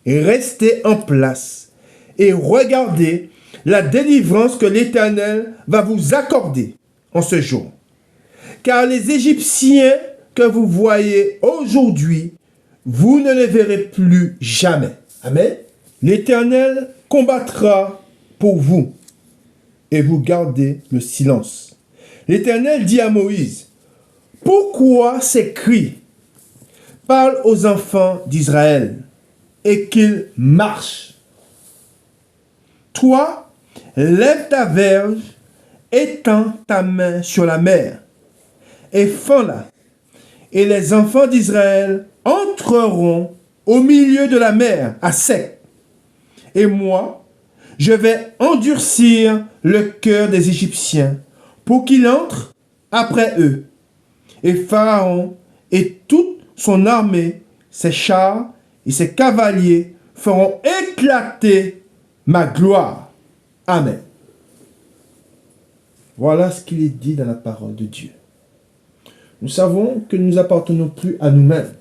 restez en place et regardez la délivrance que l'Éternel va vous accorder en ce jour. Car les Égyptiens que vous voyez aujourd'hui, vous ne les verrez plus jamais. Amen. L'Éternel combattra pour vous et vous gardez le silence. L'Éternel dit à Moïse, pourquoi ces cris? Parle aux enfants d'Israël et qu'ils marchent. Toi, lève ta verge, étends ta main sur la mer et fends-la. Et les enfants d'Israël entreront au milieu de la mer à sec. Et moi, je vais endurcir le cœur des Égyptiens pour qu'ils entrent après eux. Et Pharaon et toute son armée, ses chars et ses cavaliers feront éclater ma gloire. Amen. Voilà ce qu'il est dit dans la parole de Dieu. Nous savons que nous n'appartenons plus à nous-mêmes.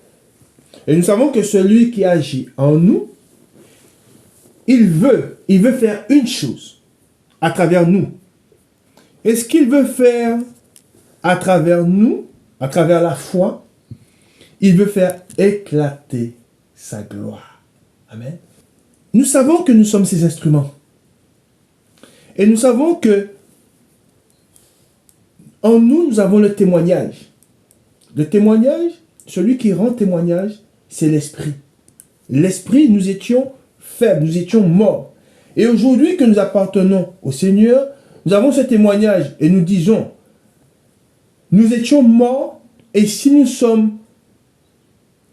Et nous savons que celui qui agit en nous, il veut faire une chose à travers nous. Et ce qu'il veut faire à travers nous, à travers la foi, il veut faire éclater sa gloire. Amen. Nous savons que nous sommes ses instruments. Et nous savons que en nous, nous avons le témoignage. Le témoignage, celui qui rend témoignage, c'est l'esprit. L'esprit, nous étions faibles, nous étions morts. Et aujourd'hui que nous appartenons au Seigneur, nous avons ce témoignage et nous disons, nous étions morts et si nous sommes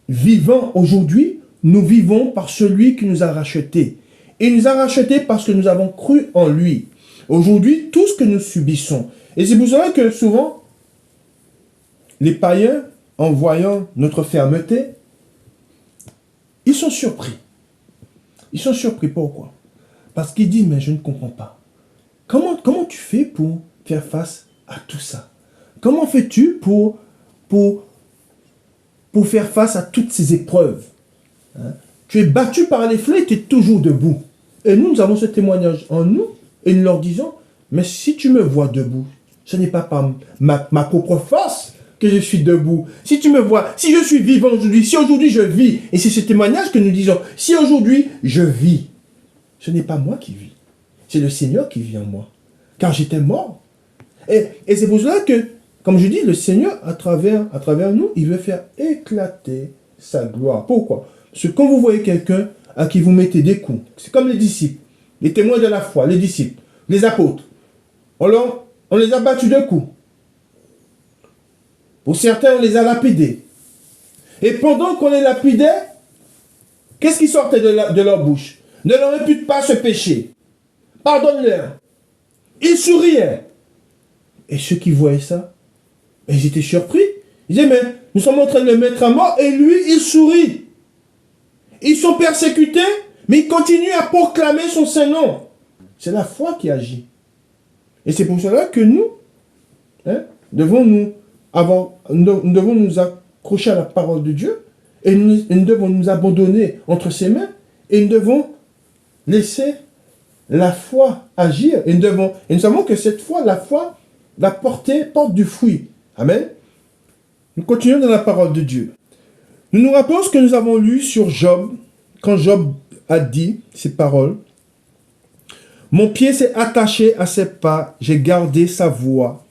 vivants aujourd'hui, nous vivons par celui qui nous a rachetés. Et il nous a rachetés parce que nous avons cru en lui. Aujourd'hui, tout ce que nous subissons, et c'est pour cela que souvent, les païens, en voyant notre fermeté, ils sont surpris. Ils sont surpris, pourquoi? Parce qu'ils disent, mais je ne comprends pas. Comment tu fais pour faire face à tout ça? Comment fais-tu pour faire face à toutes ces épreuves? Hein? Tu es battu par les flèches, tu es toujours debout. Et nous avons ce témoignage en nous, et nous leur disons, mais si tu me vois debout, ce n'est pas par ma propre force que je suis debout. Si tu me vois, si je suis vivant aujourd'hui, si aujourd'hui je vis, et c'est ce témoignage que nous disons, si aujourd'hui je vis, ce n'est pas moi qui vis, c'est le Seigneur qui vit en moi. Car j'étais mort. Et c'est pour cela que, comme je dis, le Seigneur, à travers nous, il veut faire éclater sa gloire. Pourquoi? Parce que quand vous voyez quelqu'un à qui vous mettez des coups, c'est comme les disciples, les témoins de la foi, les disciples, les apôtres. On les a battus de coups. Pour certains, on les a lapidés. Et pendant qu'on les lapidait, qu'est-ce qui sortait de leur bouche? Ne leur impute pas ce péché. Pardonne-leur. Ils souriaient. Et ceux qui voyaient ça, ils étaient surpris. Ils disaient, mais nous sommes en train de le mettre à mort et lui, il sourit. Ils sont persécutés, mais ils continuent à proclamer son Saint-Nom. C'est la foi qui agit. Et c'est pour cela que nous, devons nous accrocher à la parole de Dieu et nous devons nous abandonner entre ses mains et nous devons laisser la foi agir. Et nous savons que cette foi, la foi, porte du fruit. Amen. Nous continuons dans la parole de Dieu. Nous nous rappelons ce que nous avons lu sur Job, quand Job a dit ces paroles. Mon pied s'est attaché à ses pas, j'ai gardé sa voix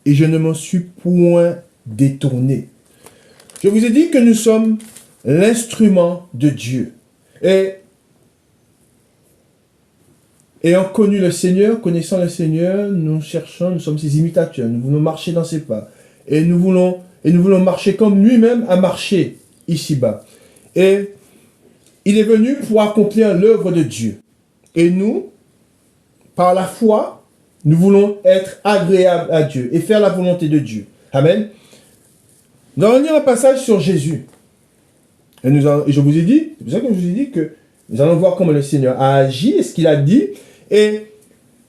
et je ne m'en suis point détourné. Je vous ai dit que nous sommes l'instrument de Dieu. Et ayant connu le Seigneur, connaissant le Seigneur, nous cherchons, nous sommes ses imitateurs, nous voulons marcher dans ses pas. Et nous voulons marcher comme lui-même a marché ici-bas. Et il est venu pour accomplir l'œuvre de Dieu. Et nous, par la foi, nous voulons être agréables à Dieu et faire la volonté de Dieu. Amen. Nous allons lire un passage sur Jésus. Et je vous ai dit, c'est pour ça que je vous ai dit que nous allons voir comment le Seigneur a agi et ce qu'il a dit. Et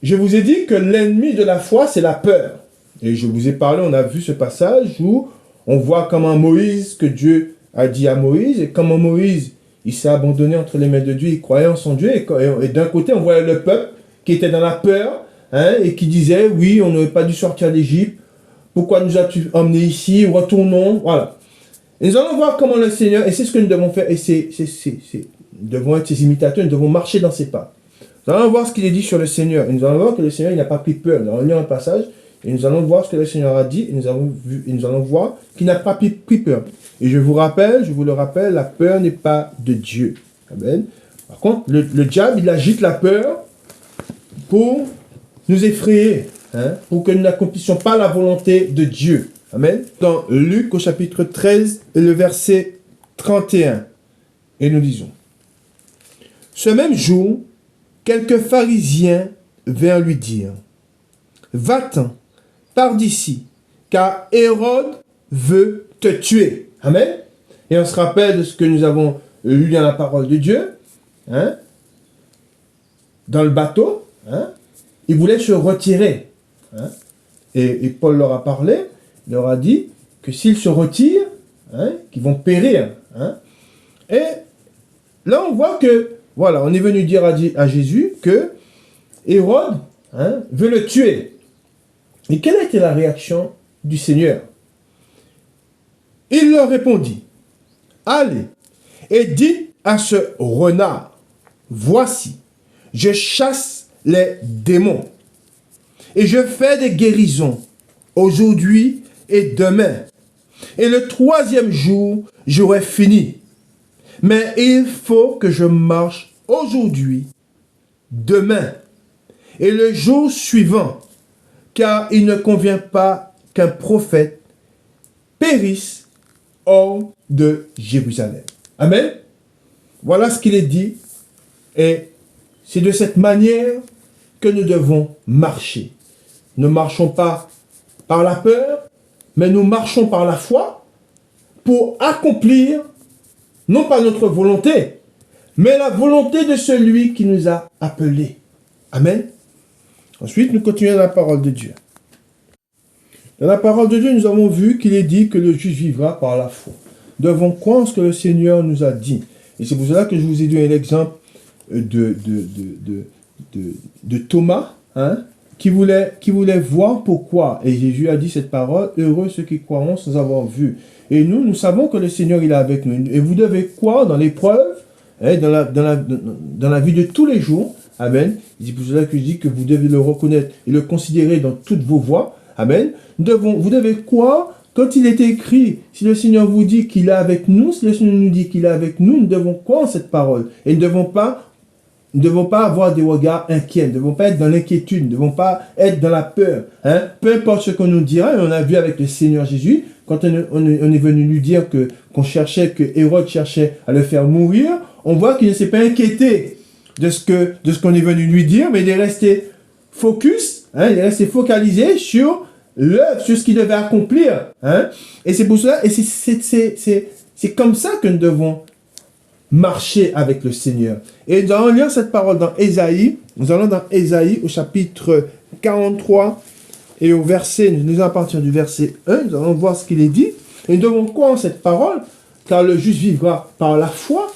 je vous ai dit que l'ennemi de la foi, c'est la peur. Et je vous ai parlé, on a vu ce passage où on voit comment Moïse, que Dieu a dit à Moïse, et comment Moïse, il s'est abandonné entre les mains de Dieu, il croyait en son Dieu. Et d'un côté, on voyait le peuple qui était dans la peur, et qui disait, oui, on n'aurait pas dû sortir d'Égypte. Pourquoi nous as-tu emmenés ici? Retournons. Voilà. Et nous allons voir comment le Seigneur, et c'est ce que nous devons faire, et nous devons être ses imitateurs, nous devons marcher dans ses pas. Nous allons voir ce qu'il est dit sur le Seigneur. Et nous allons voir que le Seigneur, il n'a pas pris peur. Nous allons lire un passage, et nous allons voir ce que le Seigneur a dit, et nous allons voir qu'il n'a pas pris peur. Et je vous le rappelle, la peur n'est pas de Dieu. Amen. Par contre, le diable, il agite la peur pour nous effrayer, pour que nous n'accomplissions pas la volonté de Dieu. Amen. Dans Luc au chapitre 13 et le verset 31. Et nous lisons. Ce même jour, quelques pharisiens vinrent lui dire, « Va-t'en, pars d'ici, car Hérode veut te tuer. » Amen. Et on se rappelle de ce que nous avons lu dans la parole de Dieu. Dans le bateau, ils voulaient se retirer. Et Paul leur a parlé, il leur a dit que s'ils se retirent, qu'ils vont périr. Et là, on voit que, voilà, on est venu dire à Jésus que Hérode veut le tuer. Et quelle a été la réaction du Seigneur? Il leur répondit, « Allez, et dites à ce renard, voici, je chasse les démons, et je fais des guérisons aujourd'hui et demain, et le troisième jour, j'aurai fini. Mais il faut que je marche aujourd'hui, demain, et le jour suivant, car il ne convient pas qu'un prophète périsse hors de Jérusalem. » Amen. Voilà ce qu'il est dit. Et c'est de cette manière que nous devons marcher. Ne marchons pas par la peur, mais nous marchons par la foi pour accomplir, non pas notre volonté, mais la volonté de celui qui nous a appelés. Amen. Ensuite, nous continuons la parole de Dieu. Dans la parole de Dieu, nous avons vu qu'il est dit que le juste vivra par la foi. Nous devons croire ce que le Seigneur nous a dit. Et c'est pour cela que je vous ai donné l'exemple de Thomas, qui voulait voir pourquoi. Et Jésus a dit cette parole, « Heureux ceux qui croiront sans avoir vu ». Et nous savons que le Seigneur, il est avec nous. Et vous devez croire dans l'épreuve, dans la vie de tous les jours. Amen. C'est pour cela que je dis que vous devez le reconnaître et le considérer dans toutes vos voies. Amen. Vous devez croire, quand il est écrit, si le Seigneur vous dit qu'il est avec nous, si le Seigneur nous dit qu'il est avec nous, nous devons croire en cette parole. Et nous ne devons pas avoir des regards inquiets, nous ne devons pas être dans l'inquiétude, nous ne devons pas être dans la peur. Peu importe ce qu'on nous dira, et on a vu avec le Seigneur Jésus, quand on est venu lui dire que Hérode cherchait à le faire mourir, on voit qu'il ne s'est pas inquiété de ce qu'on est venu lui dire, mais il est resté focus, il est resté focalisé sur l'œuvre, sur ce qu'il devait accomplir. Et c'est pour cela, et c'est comme ça que nous devons marcher avec le Seigneur. Et nous allons lire cette parole dans Ésaïe. Nous allons dans Ésaïe au chapitre 43 et au verset, nous lisons à partir du verset 1, nous allons voir ce qu'il est dit. Et nous devons croire en cette parole, car le juste vivra par la foi.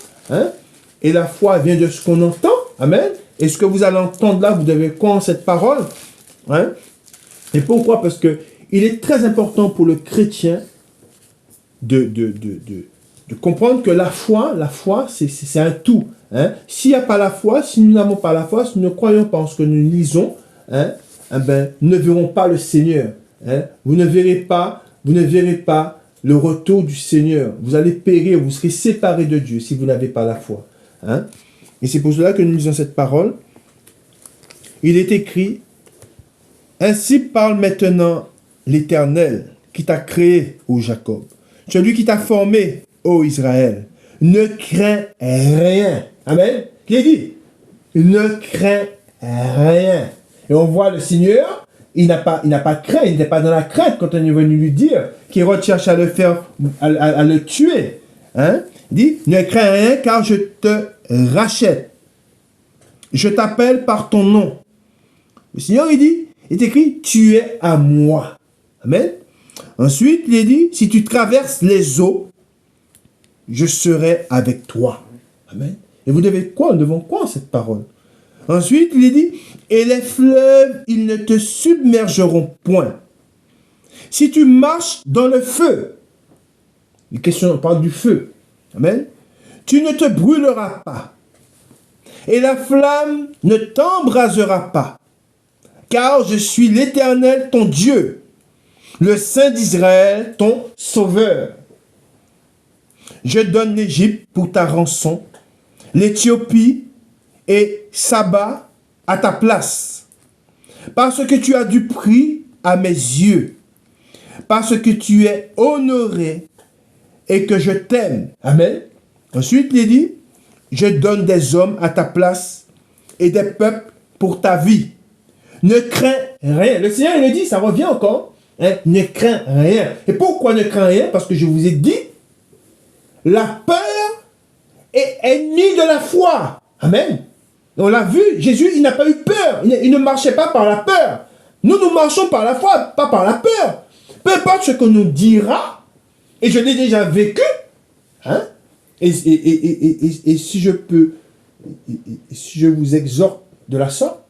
Et la foi vient de ce qu'on entend. Amen. Et ce que vous allez entendre là, vous devez croire en cette parole. Et pourquoi? Parce que il est très important pour le chrétien de comprendre que la foi, c'est un tout. S'il n'y a pas la foi, si nous n'avons pas la foi, si nous ne croyons pas en ce que nous lisons, nous ne verrons pas le Seigneur. Vous ne verrez pas le retour du Seigneur. Vous allez périr, vous serez séparés de Dieu si vous n'avez pas la foi. Et c'est pour cela que nous lisons cette parole. il est écrit, ainsi parle maintenant l'Éternel qui t'a créé, ô Jacob, celui qui t'a formé, ô Israël. Ne crains rien. Amen. Qui est dit? Ne crains rien. Et on voit le Seigneur, il n'a pas craint, il n'était pas dans la crainte quand on est venu lui dire qu'Hérode cherche à le faire, à le tuer. Hein? Il dit, ne crains rien car je te rachète. Je t'appelle par ton nom. Le Seigneur, il dit, il est écrit, tu es à moi. Amen. Ensuite, il est dit, si tu traverses les eaux, je serai avec toi. Amen. Et vous devez quoi? Devant quoi cette parole? Ensuite, il est dit, et les fleuves, ils ne te submergeront point. Si tu marches dans le feu, les questions, on parle du feu. Amen. Tu ne te brûleras pas. Et la flamme ne t'embrasera pas. Car je suis l'Éternel, ton Dieu, le Saint d'Israël, ton Sauveur. Je donne l'Égypte pour ta rançon, l'Éthiopie et Saba à ta place. Parce que tu as du prix à mes yeux. Parce que tu es honoré et que je t'aime. Amen. Ensuite, il dit, je donne des hommes à ta place et des peuples pour ta vie. Ne crains rien. Le Seigneur, il le dit, ça revient encore. Hein? Ne crains rien. Et pourquoi ne crains rien? Parce que je vous ai dit, la peur est ennemie de la foi. Amen. On l'a vu, Jésus, il n'a pas eu peur. Il ne marchait pas par la peur. Nous marchons par la foi, pas par la peur. Peu importe ce qu'on nous dira, et je l'ai déjà vécu, hein? Et si je peux, si je vous exhorte de la sorte,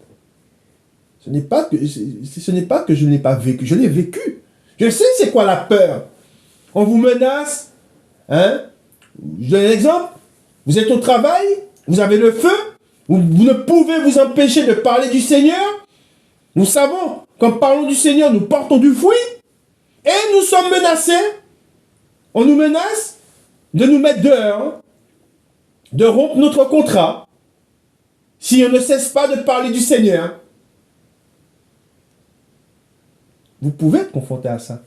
ce n'est pas que je ne l'ai pas vécu, je l'ai vécu. Je sais c'est quoi la peur. On vous menace, hein? Je donne un exemple. Vous êtes au travail, vous avez le feu, vous ne pouvez vous empêcher de parler du Seigneur. Nous savons qu'en parlant du Seigneur, nous portons du fruit et nous sommes menacés. On nous menace de nous mettre dehors, de rompre notre contrat si on ne cesse pas de parler du Seigneur. Vous pouvez être confronté à ça.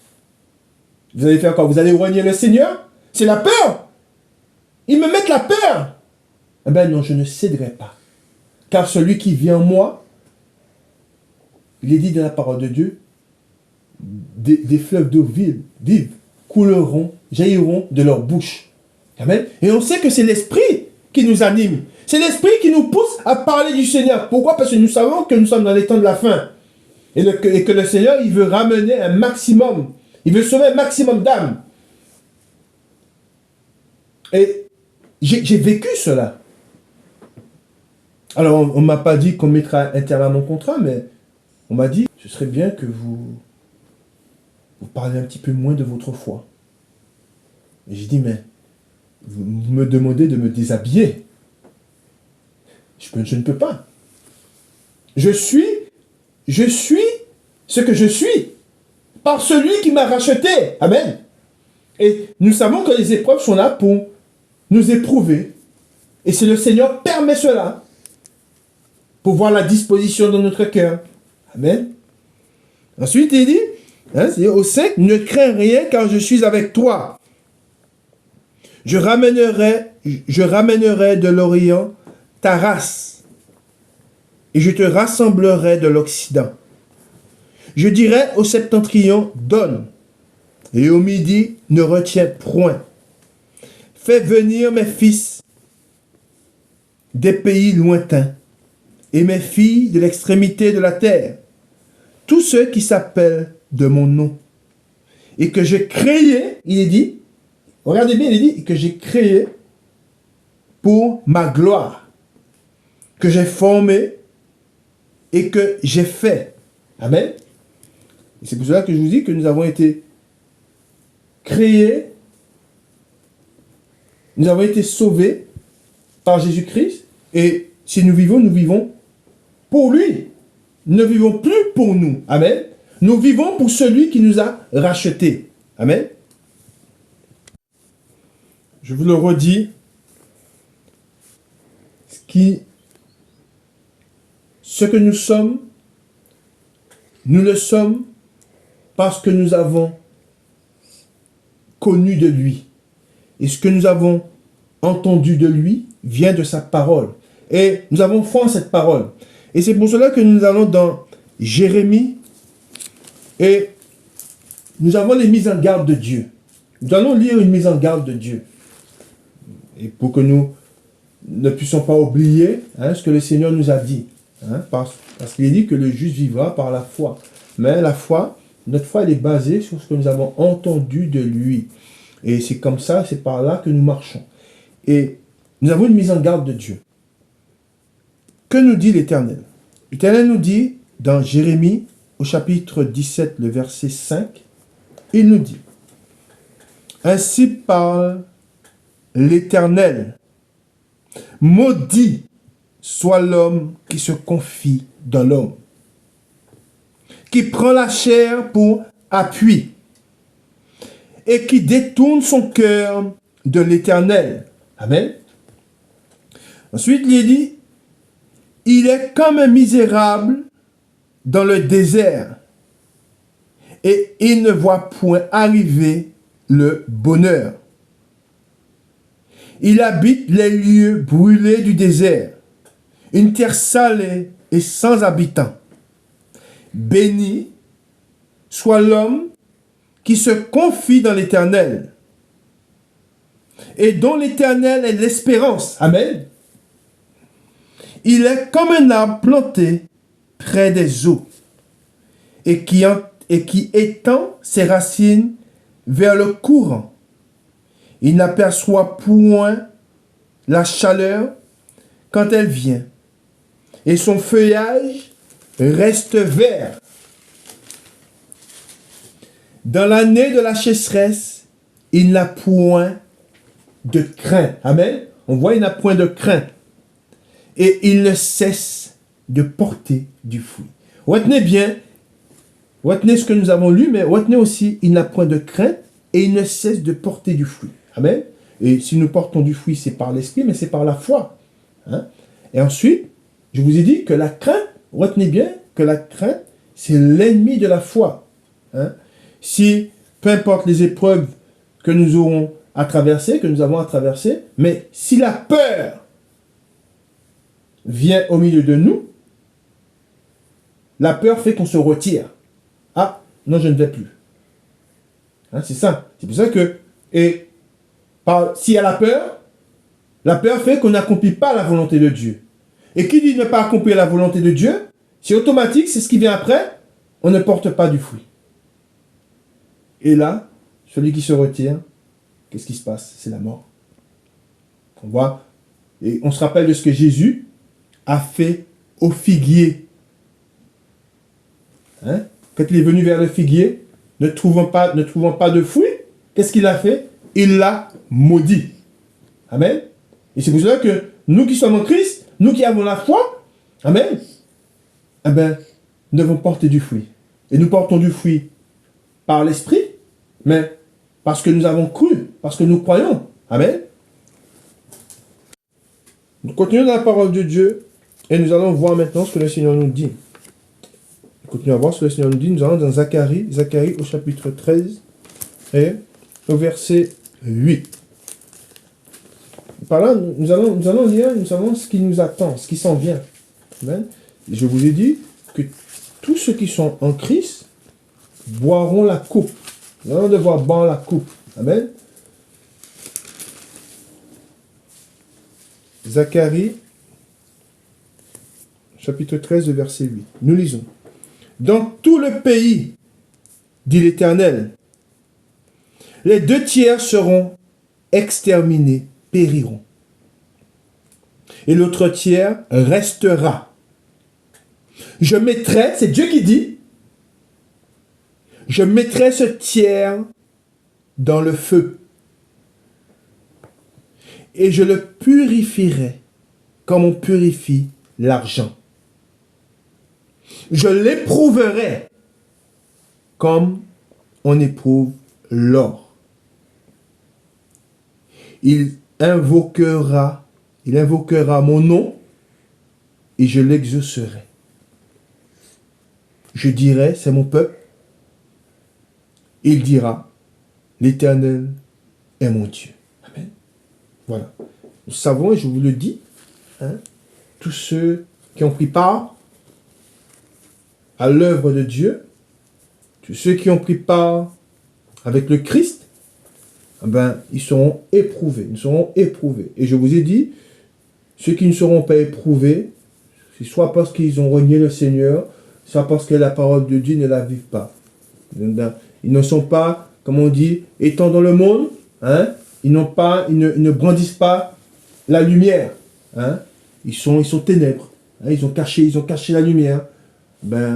Vous allez faire quoi? Vous allez renier le Seigneur? C'est la peur. Ils me mettent la peur. Eh bien non, je ne céderai pas. Car celui qui vient en moi, il est dit dans la parole de Dieu, des fleuves d'eau vive couleront, jailliront de leur bouche. Amen. Et on sait que c'est l'Esprit qui nous anime. C'est l'Esprit qui nous pousse à parler du Seigneur. Pourquoi? Parce que nous savons que nous sommes dans les temps de la fin. Et que le Seigneur, il veut ramener un maximum. Il veut sauver un maximum d'âmes. Et j'ai vécu cela. Alors, on ne m'a pas dit qu'on mettra un terme à mon contrat, mais on m'a dit, ce serait bien que vous parlez un petit peu moins de votre foi. Et j'ai dit, mais vous me demandez de me déshabiller. Je ne peux pas. Je suis ce que je suis par celui qui m'a racheté. Amen. Et nous savons que les épreuves sont là pour nous éprouver. Et c'est le Seigneur permet cela pour voir la disposition de notre cœur. Amen. Ensuite, il dit, hein, c'est au 5, ne crains rien car je suis avec toi. Je ramènerai de l'Orient ta race et je te rassemblerai de l'Occident. Je dirai au septentrion, donne, et au midi, ne retiens point. Fais venir mes fils des pays lointains et mes filles de l'extrémité de la terre, tous ceux qui s'appellent de mon nom, et que j'ai créé, il est dit, regardez bien, il est dit, que j'ai créé pour ma gloire, que j'ai formé et que j'ai fait. Amen. Et c'est pour cela que je vous dis que nous avons été créés, nous avons été sauvés par Jésus-Christ, et si nous vivons pour lui. Nous ne vivons plus pour nous. Amen. Nous vivons pour celui qui nous a rachetés. Amen. Je vous le redis, Ce que nous le sommes parce que nous avons connu de lui. Et ce que nous avons entendu de lui vient de sa parole. Et nous avons foi en cette parole. Et c'est pour cela que nous allons dans Jérémie et nous avons les mises en garde de Dieu. Nous allons lire une mise en garde de Dieu. Et pour que nous ne puissions pas oublier ce que le Seigneur nous a dit. Parce qu'il dit que le juste vivra par la foi. Mais la foi, notre foi, elle est basée sur ce que nous avons entendu de lui. Et c'est comme ça, c'est par là que nous marchons. Et nous avons une mise en garde de Dieu. Que nous dit l'Éternel? L'Éternel nous dit, dans Jérémie, au chapitre 17, le verset 5, il nous dit, « Ainsi parle l'Éternel, maudit soit l'homme qui se confie dans l'homme, qui prend la chair pour appui, et qui détourne son cœur de l'Éternel. » Amen. Ensuite, il dit, « Il est comme un misérable dans le désert, et il ne voit point arriver le bonheur. Il habite les lieux brûlés du désert, une terre salée et sans habitants. Béni soit l'homme qui se confie dans l'Éternel, et dont l'Éternel est l'espérance. » Amen. Il est comme un arbre planté près des eaux, et qui étend ses racines vers le courant. Il n'aperçoit point la chaleur quand elle vient, et son feuillage reste vert. Dans l'année de la sécheresse, il n'a point de crainte. Amen. On voit, il n'a point de crainte. Et il ne cesse de porter du fruit. Retenez bien, retenez ce que nous avons lu, mais retenez aussi, il n'a point de crainte et il ne cesse de porter du fruit. Amen. Et si nous portons du fruit, c'est par l'esprit, mais c'est par la foi. Et ensuite, je vous ai dit que la crainte, retenez bien que la crainte, c'est l'ennemi de la foi. Si, peu importe les épreuves que nous aurons à traverser, que nous avons à traverser, mais si la peur vient au milieu de nous, la peur fait qu'on se retire. Ah, non, je ne vais plus. C'est ça. C'est pour ça que, s'il y a la peur fait qu'on n'accomplit pas la volonté de Dieu. Et qui dit ne pas accomplir la volonté de Dieu, c'est automatique, c'est ce qui vient après, on ne porte pas du fruit. Et là, celui qui se retire, qu'est-ce qui se passe? C'est la mort. On voit, et on se rappelle de ce que Jésus a fait au figuier. Quand il est venu vers le figuier, ne trouvant pas de fruits, qu'est-ce qu'il a fait? Il l'a maudit. Amen. Et c'est pour cela que nous qui sommes en Christ, nous qui avons la foi, amen, nous devons porter du fruit. Et nous portons du fruit par l'esprit, mais parce que nous avons cru, parce que nous croyons. Amen. Nous continuons dans la parole de Dieu et nous allons voir maintenant ce que le Seigneur nous dit. Nous continuons à voir ce que le Seigneur nous dit. Nous allons dans Zacharie au chapitre 13 et au verset 8. Par là, nous allons lire, nous savons ce qui nous attend, ce qui s'en vient. Amen. Je vous ai dit que tous ceux qui sont en Christ boiront la coupe. Nous allons devoir boire la coupe. Amen. Zacharie, chapitre 13, verset 8. Nous lisons. Dans tout le pays, dit l'Éternel, les 2/3 seront exterminés, périront. Et l'autre tiers restera. Je mettrai, c'est Dieu qui dit, je mettrai ce tiers dans le feu. Et je le purifierai comme on purifie l'argent. Je l'éprouverai comme on éprouve l'or. Il invoquera mon nom et je l'exaucerai. je dirai, c'est mon peuple. Il dira, l'Éternel est mon Dieu. Amen. Voilà. Nous savons, et je vous le dis, hein, tous ceux qui ont pris part à l'œuvre de Dieu, tous ceux qui ont pris part avec le Christ, ils seront éprouvés. Ils seront éprouvés. Et je vous ai dit, ceux qui ne seront pas éprouvés, c'est soit parce qu'ils ont renié le Seigneur, soit parce que la parole de Dieu ne la vivent pas. Ils ne sont pas, comme on dit, étant dans le monde, hein, ils ne brandissent pas la lumière. Hein. Ils sont ténèbres. Hein, ils ont caché la lumière.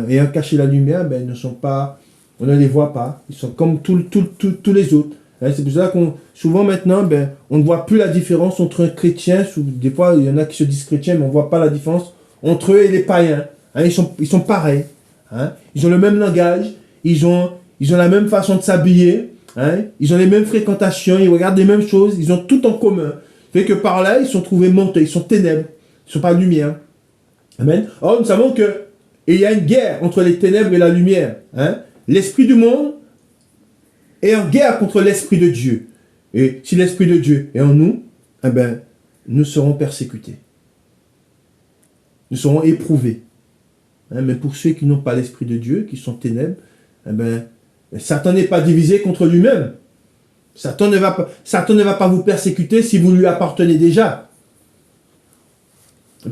Ayant caché la lumière, ils ne sont pas, on ne les voit pas. Ils sont comme tous les autres. Hein, c'est pour ça qu'on, souvent maintenant, on ne voit plus la différence entre un chrétien, des fois il y en a qui se disent chrétiens, mais on ne voit pas la différence entre eux et les païens. Hein, ils sont pareils. Hein, ils ont le même langage, ils ont la même façon de s'habiller, hein, ils ont les mêmes fréquentations, ils regardent les mêmes choses, ils ont tout en commun. Fait que par là, ils sont trouvés menteux, ils sont ténèbres, ils ne sont pas lumière. Amen. Or, nous savons que il y a une guerre entre les ténèbres et la lumière. Hein. L'esprit du monde est en guerre contre l'esprit de Dieu. Et si l'esprit de Dieu est en nous, nous serons persécutés. Nous serons éprouvés. Hein, mais pour ceux qui n'ont pas l'esprit de Dieu, qui sont ténèbres, Satan n'est pas divisé contre lui-même. Satan ne va pas vous persécuter si vous lui appartenez déjà.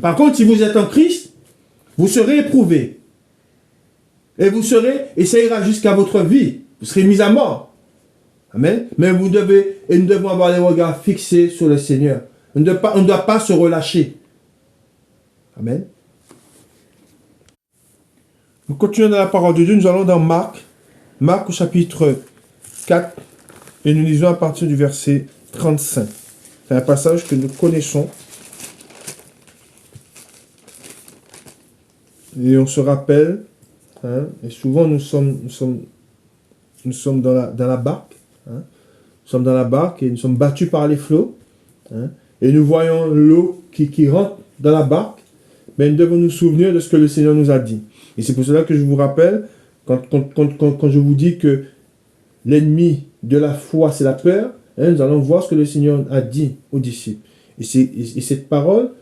Par contre, si vous êtes en Christ, vous serez éprouvé. Et ça ira jusqu'à votre vie. Vous serez mis à mort. Amen. Mais nous devons avoir les regards fixés sur le Seigneur. On ne doit pas se relâcher. Amen. Nous continuons dans la parole de Dieu. Nous allons dans Marc au chapitre 4. Et nous lisons à partir du verset 35. C'est un passage que nous connaissons. Et on se rappelle, hein, et souvent nous sommes dans la barque. Hein, nous sommes dans la barque et nous sommes battus par les flots. Hein, et nous voyons l'eau qui rentre dans la barque. Mais nous devons nous souvenir de ce que le Seigneur nous a dit. Et c'est pour cela que je vous rappelle, quand je vous dis que l'ennemi de la foi, c'est la peur, hein, nous allons voir ce que le Seigneur a dit aux disciples. Et cette parole,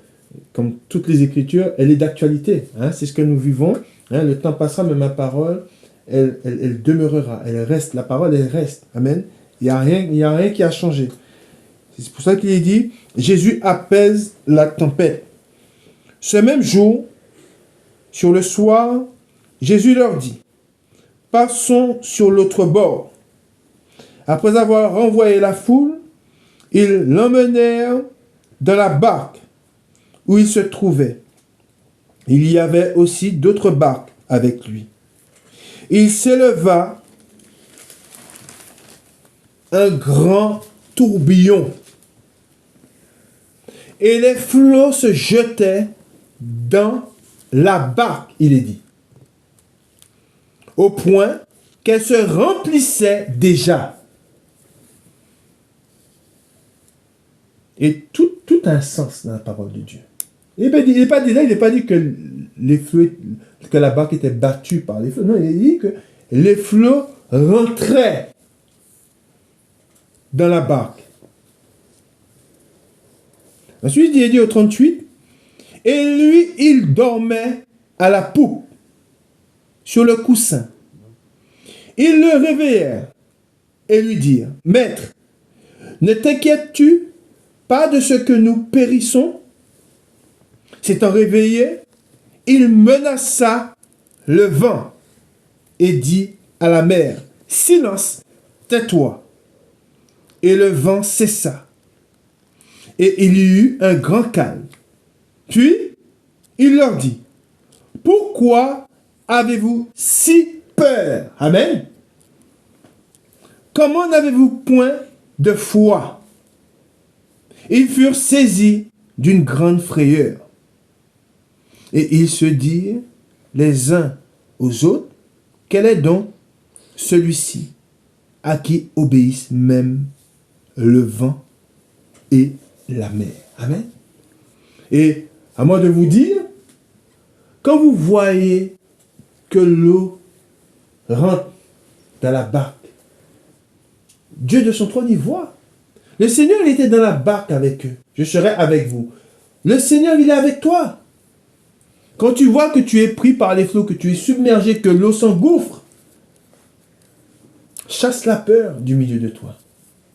comme toutes les Écritures, elle est d'actualité. Hein, c'est ce que nous vivons. Hein, le temps passera, mais ma parole, elle demeurera. Elle reste. La parole, elle reste. Amen. Il n'y a rien qui a changé. C'est pour ça qu'il est dit, Jésus apaise la tempête. Ce même jour, sur le soir, Jésus leur dit, passons sur l'autre bord. Après avoir renvoyé la foule, ils l'emmenèrent dans la barque où il se trouvait. Il y avait aussi d'autres barques avec lui. Il s'éleva un grand tourbillon et les flots se jetaient dans la barque, il est dit, au point qu'elle se remplissait déjà. Et tout a un sens dans la parole de Dieu. Il n'est pas dit que que la barque était battue par les flots. Non, il dit que les flots rentraient dans la barque. Ensuite, il est dit au 38, et lui, il dormait à la poupe, sur le coussin. Ils le réveillèrent et lui dirent, Maître, ne t'inquiètes-tu pas de ce que nous périssons? S'étant réveillé, il menaça le vent et dit à la mer, Silence, tais-toi. Et le vent cessa. Et il y eut un grand calme. Puis, il leur dit, pourquoi avez-vous si peur? Amen. Comment n'avez-vous point de foi? Ils furent saisis d'une grande frayeur. Et ils se dirent les uns aux autres, quel est donc celui-ci à qui obéissent même le vent et la mer? Amen. Et à moi de vous dire, quand vous voyez que l'eau rentre dans la barque, Dieu de son trône y voit. Le Seigneur, il était dans la barque avec eux. Je serai avec vous. Le Seigneur, il est avec toi. Quand tu vois que tu es pris par les flots, que tu es submergé, que l'eau s'engouffre, chasse la peur du milieu de toi.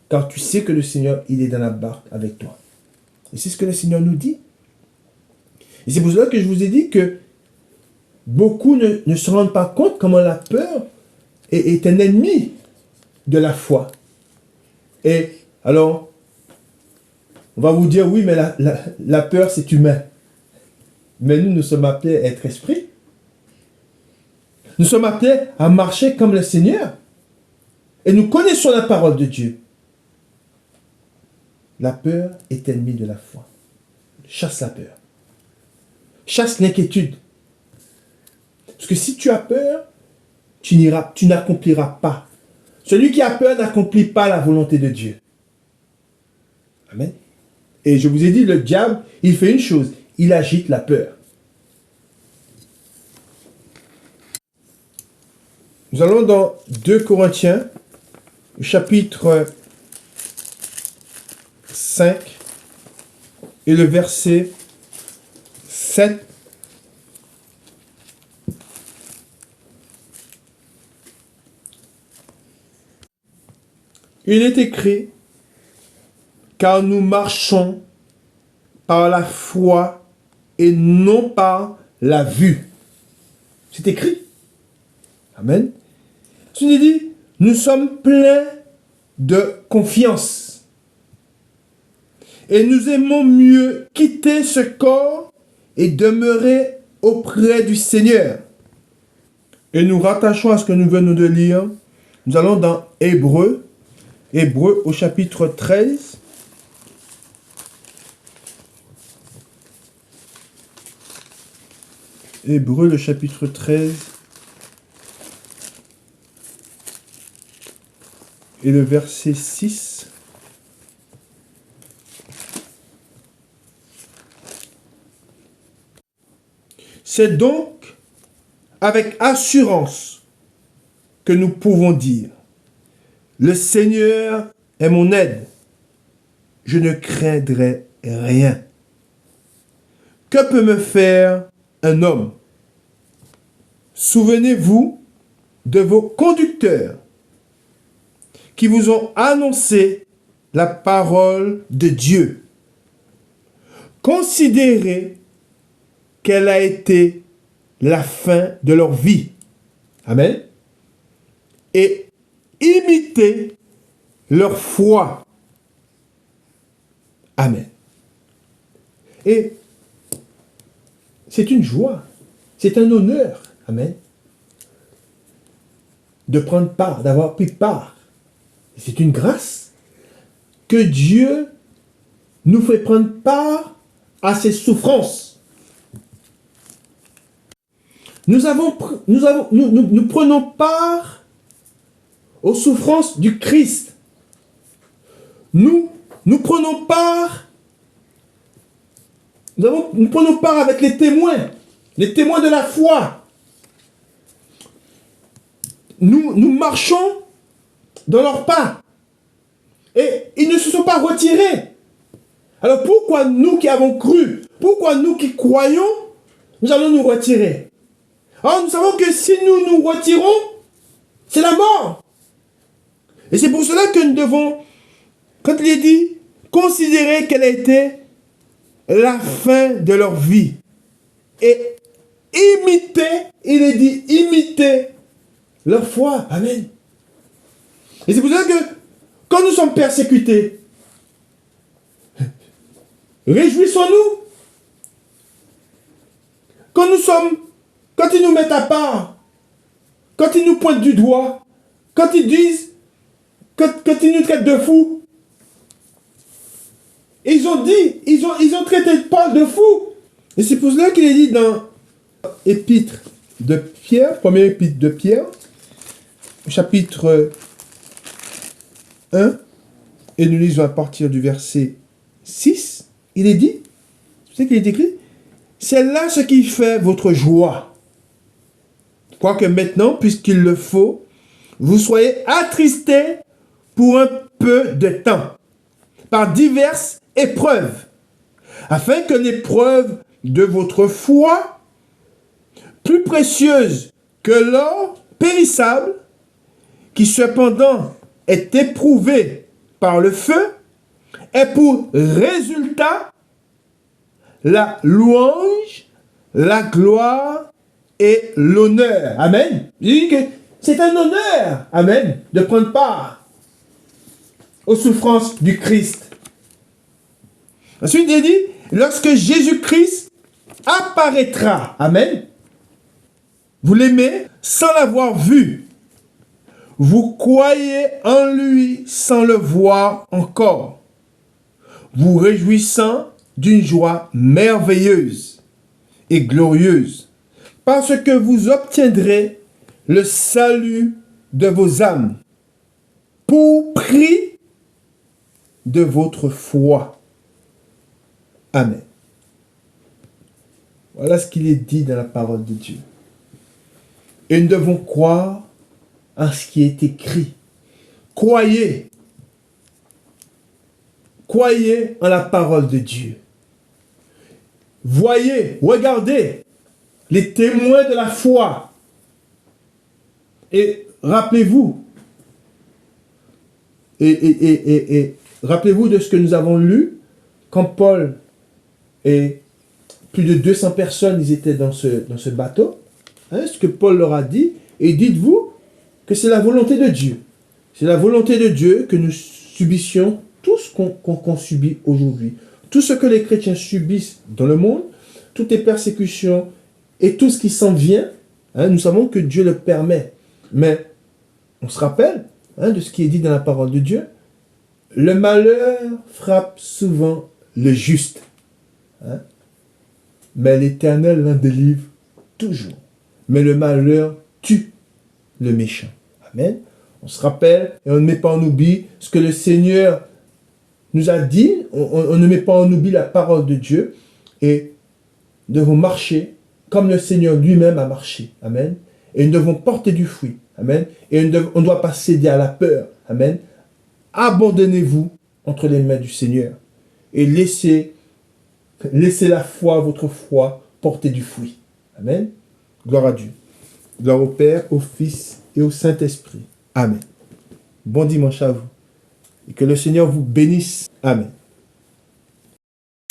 Car tu sais que le Seigneur, il est dans la barque avec toi. Et c'est ce que le Seigneur nous dit. Et c'est pour cela que je vous ai dit que beaucoup ne se rendent pas compte comment la peur est un ennemi de la foi. Et alors, on va vous dire, oui, mais la peur, c'est humain. Mais nous sommes appelés à être esprit. Nous sommes appelés à marcher comme le Seigneur. Et nous connaissons la parole de Dieu. La peur est ennemie de la foi. Chasse la peur. Chasse l'inquiétude. Parce que si tu as peur, tu n'accompliras pas. Celui qui a peur n'accomplit pas la volonté de Dieu. Amen. Et je vous ai dit, le diable, il fait une chose. Il agite la peur. Nous allons dans 2 Corinthiens, chapitre 5, et le verset 7. Il est écrit, car nous marchons par la foi et non par la vue. C'est écrit. Amen. Il dit, nous sommes pleins de confiance. Et nous aimons mieux quitter ce corps et demeurer auprès du Seigneur. Et nous rattachons à ce que nous venons de lire. Nous allons dans Hébreux au chapitre 13. Hébreux, le chapitre 13. Et le verset 6. C'est donc avec assurance que nous pouvons dire, le Seigneur est mon aide, je ne craindrai rien. Que peut me faire un homme? Souvenez-vous de vos conducteurs qui vous ont annoncé la parole de Dieu. Considérez quelle a été la fin de leur vie. Amen. Et imitez leur foi. Amen. Et c'est une joie, c'est un honneur, amen, de prendre part, d'avoir pris part. C'est une grâce que Dieu nous fait prendre part à ses souffrances. Nous prenons part aux souffrances du Christ. Nous prenons part, nous prenons part avec les témoins de la foi. Nous marchons dans leurs pas. Et ils ne se sont pas retirés. Alors pourquoi nous qui avons cru, pourquoi nous qui croyons, nous allons nous retirer? Alors nous savons que si nous nous retirons, c'est la mort. Et c'est pour cela que nous devons, quand il est dit, considérer quelle a été la fin de leur vie. Et imiter, il est dit, imiter leur foi. Amen. Et c'est pour cela que quand nous sommes persécutés, réjouissons-nous. Quand ils nous mettent à part, quand ils nous pointent du doigt, quand ils disent, quand ils nous traitent de fous, ils ont traité Paul de fou. Et c'est pour cela qu'il est dit dans l'épître de Pierre, première épître de Pierre, chapitre 1, et nous lisons à partir du verset 6, il est dit, c'est ce qu'il est écrit, c'est là ce qui fait votre joie. Quoique maintenant, puisqu'il le faut, vous soyez attristés pour un peu de temps, par diverses épreuves, afin que l'épreuve de votre foi, plus précieuse que l'or périssable, qui cependant est éprouvé par le feu, ait pour résultat la louange, la gloire et l'honneur. Amen. Il dit que c'est un honneur, amen, de prendre part aux souffrances du Christ. Ensuite, il dit, lorsque Jésus-Christ apparaîtra, amen, vous l'aimez sans l'avoir vu. Vous croyez en lui sans le voir encore. Vous réjouissant d'une joie merveilleuse et glorieuse, parce que vous obtiendrez le salut de vos âmes, pour prix de votre foi. Amen. Voilà ce qu'il est dit dans la parole de Dieu. Et nous devons croire en ce qui est écrit. Croyez. Croyez en la parole de Dieu. Voyez, regardez les témoins de la foi. Et rappelez-vous, rappelez-vous de ce que nous avons lu quand Paul et plus de 200 personnes ils étaient dans ce bateau. Hein, ce que Paul leur a dit. Et dites-vous que c'est la volonté de Dieu. C'est la volonté de Dieu que nous subissions tout ce qu'on subit aujourd'hui. Tout ce que les chrétiens subissent dans le monde, toutes les persécutions et tout ce qui s'en vient, hein, nous savons que Dieu le permet. Mais on se rappelle de ce qui est dit dans la parole de Dieu. Le malheur frappe souvent le juste. Hein, mais l'Éternel l'en délivre toujours. Mais le malheur tue le méchant. Amen. On se rappelle et on ne met pas en oubli ce que le Seigneur nous a dit. On ne met pas en oubli la parole de Dieu et nous devons marcher comme le Seigneur lui-même a marché. Amen. Et nous devons porter du fruit. Amen. Et on ne doit pas céder à la peur. Amen. Abandonnez-vous entre les mains du Seigneur et laissez la foi, votre foi, porter du fruit. Amen. Gloire à Dieu. Gloire au Père, au Fils et au Saint-Esprit. Amen. Bon dimanche à vous. Et que le Seigneur vous bénisse. Amen.